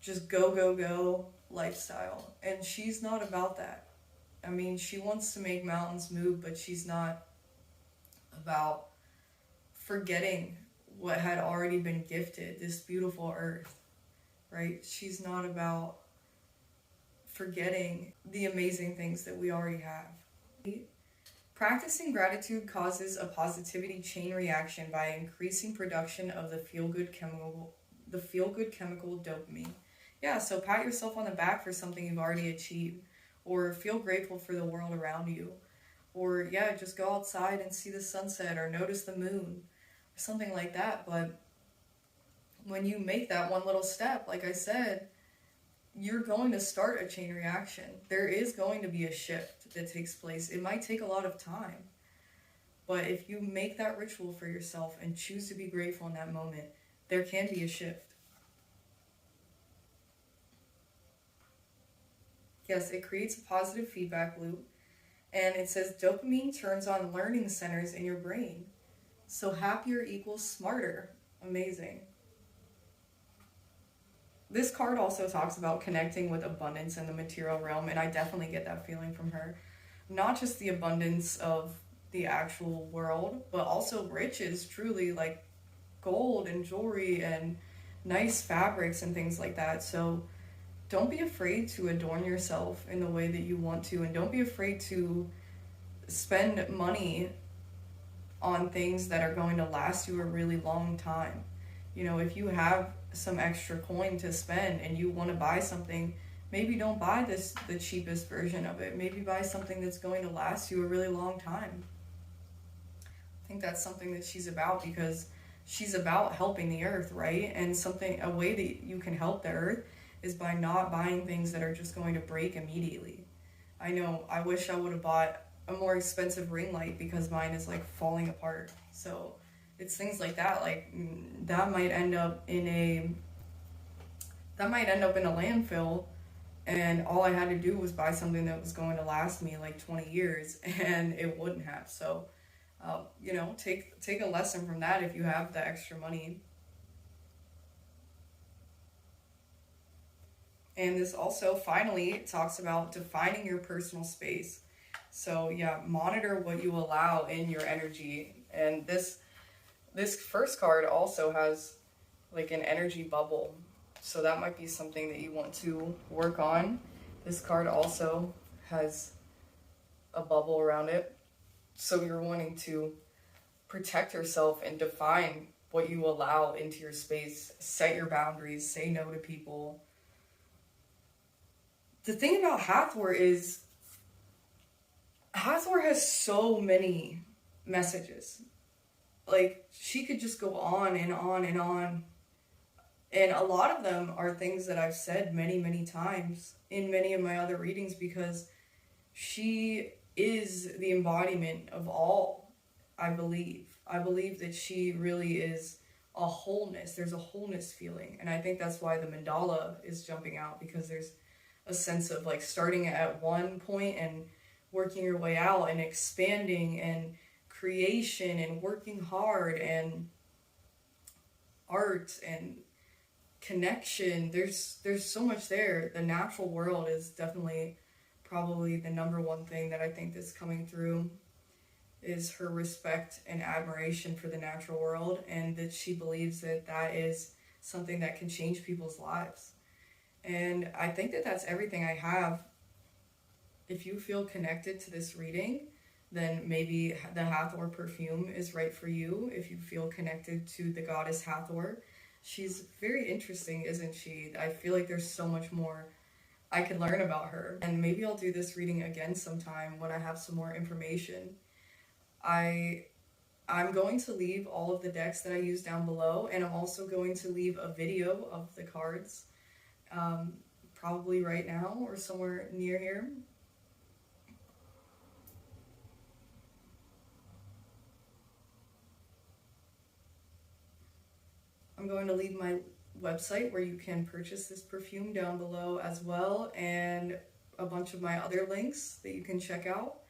just go, go, go lifestyle. And she's not about that. I mean, she wants to make mountains move, but she's not about forgetting what had already been gifted, this beautiful earth, right? She's not about forgetting the amazing things that we already have. Practicing gratitude causes a positivity chain reaction by increasing production of the feel-good chemical dopamine. Yeah, so pat yourself on the back for something you've already achieved, or feel grateful for the world around you, or yeah, just go outside and see the sunset, or notice the moon, or something like that. But when you make that one little step, like I said, you're going to start a chain reaction. There is going to be a shift that takes place. It might take a lot of time, but if you make that ritual for yourself and choose to be grateful in that moment, there can be a shift. Yes, it creates a positive feedback loop. And it says dopamine turns on learning centers in your brain. So happier equals smarter. Amazing. This card also talks about connecting with abundance in the material realm, and I definitely get that feeling from her. Not just the abundance of the actual world, but also riches, truly, like gold and jewelry and nice fabrics and things like that. So don't be afraid to adorn yourself in the way that you want to, and don't be afraid to spend money on things that are going to last you a really long time. You know, if you have some extra coin to spend and you want to buy something, maybe don't buy the cheapest version of it. Maybe buy something that's going to last you a really long time. I think that's something that she's about, because she's about helping the earth, right? And a way that you can help the earth is by not buying things that are just going to break immediately. I know, I wish I would have bought a more expensive ring light because mine is like falling apart. So it's things like that, like that might end up in a landfill, and all I had to do was buy something that was going to last me like 20 years, and it wouldn't have. So you know, take a lesson from that if you have the extra money. And this also finally talks about defining your personal space. So yeah, monitor what you allow in your energy. And this first card also has like an energy bubble. So that might be something that you want to work on. This card also has a bubble around it. So you're wanting to protect yourself and define what you allow into your space. Set your boundaries, say no to people. The thing about Hathor is Hathor has so many messages. Like, she could just go on and on and on. And a lot of them are things that I've said many, many times in many of my other readings, because she is the embodiment of all, I believe. I believe that she really is a wholeness. There's a wholeness feeling. And I think that's why the mandala is jumping out, because there's a sense of like starting at one point and working your way out and expanding and creation and working hard and art and connection. There's so much there. The natural world is definitely probably the number one thing that I think that's coming through, is her respect and admiration for the natural world, and that she believes that that is something that can change people's lives. And I think that that's everything I have. If you feel connected to this reading, then maybe the Hathor perfume is right for you. If you feel connected to the goddess Hathor, she's very interesting, isn't she? I feel like there's so much more I could learn about her. And maybe I'll do this reading again sometime when I have some more information. I'm going to leave all of the decks that I use down below, and I'm also going to leave a video of the cards, probably right now or somewhere near here. I'm going to leave my website where you can purchase this perfume down below as well, and a bunch of my other links that you can check out.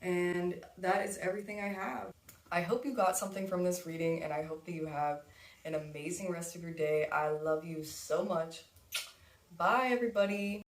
And that is everything I have. I hope you got something from this reading, and I hope that you have an amazing rest of your day. I love you so much. Bye, everybody.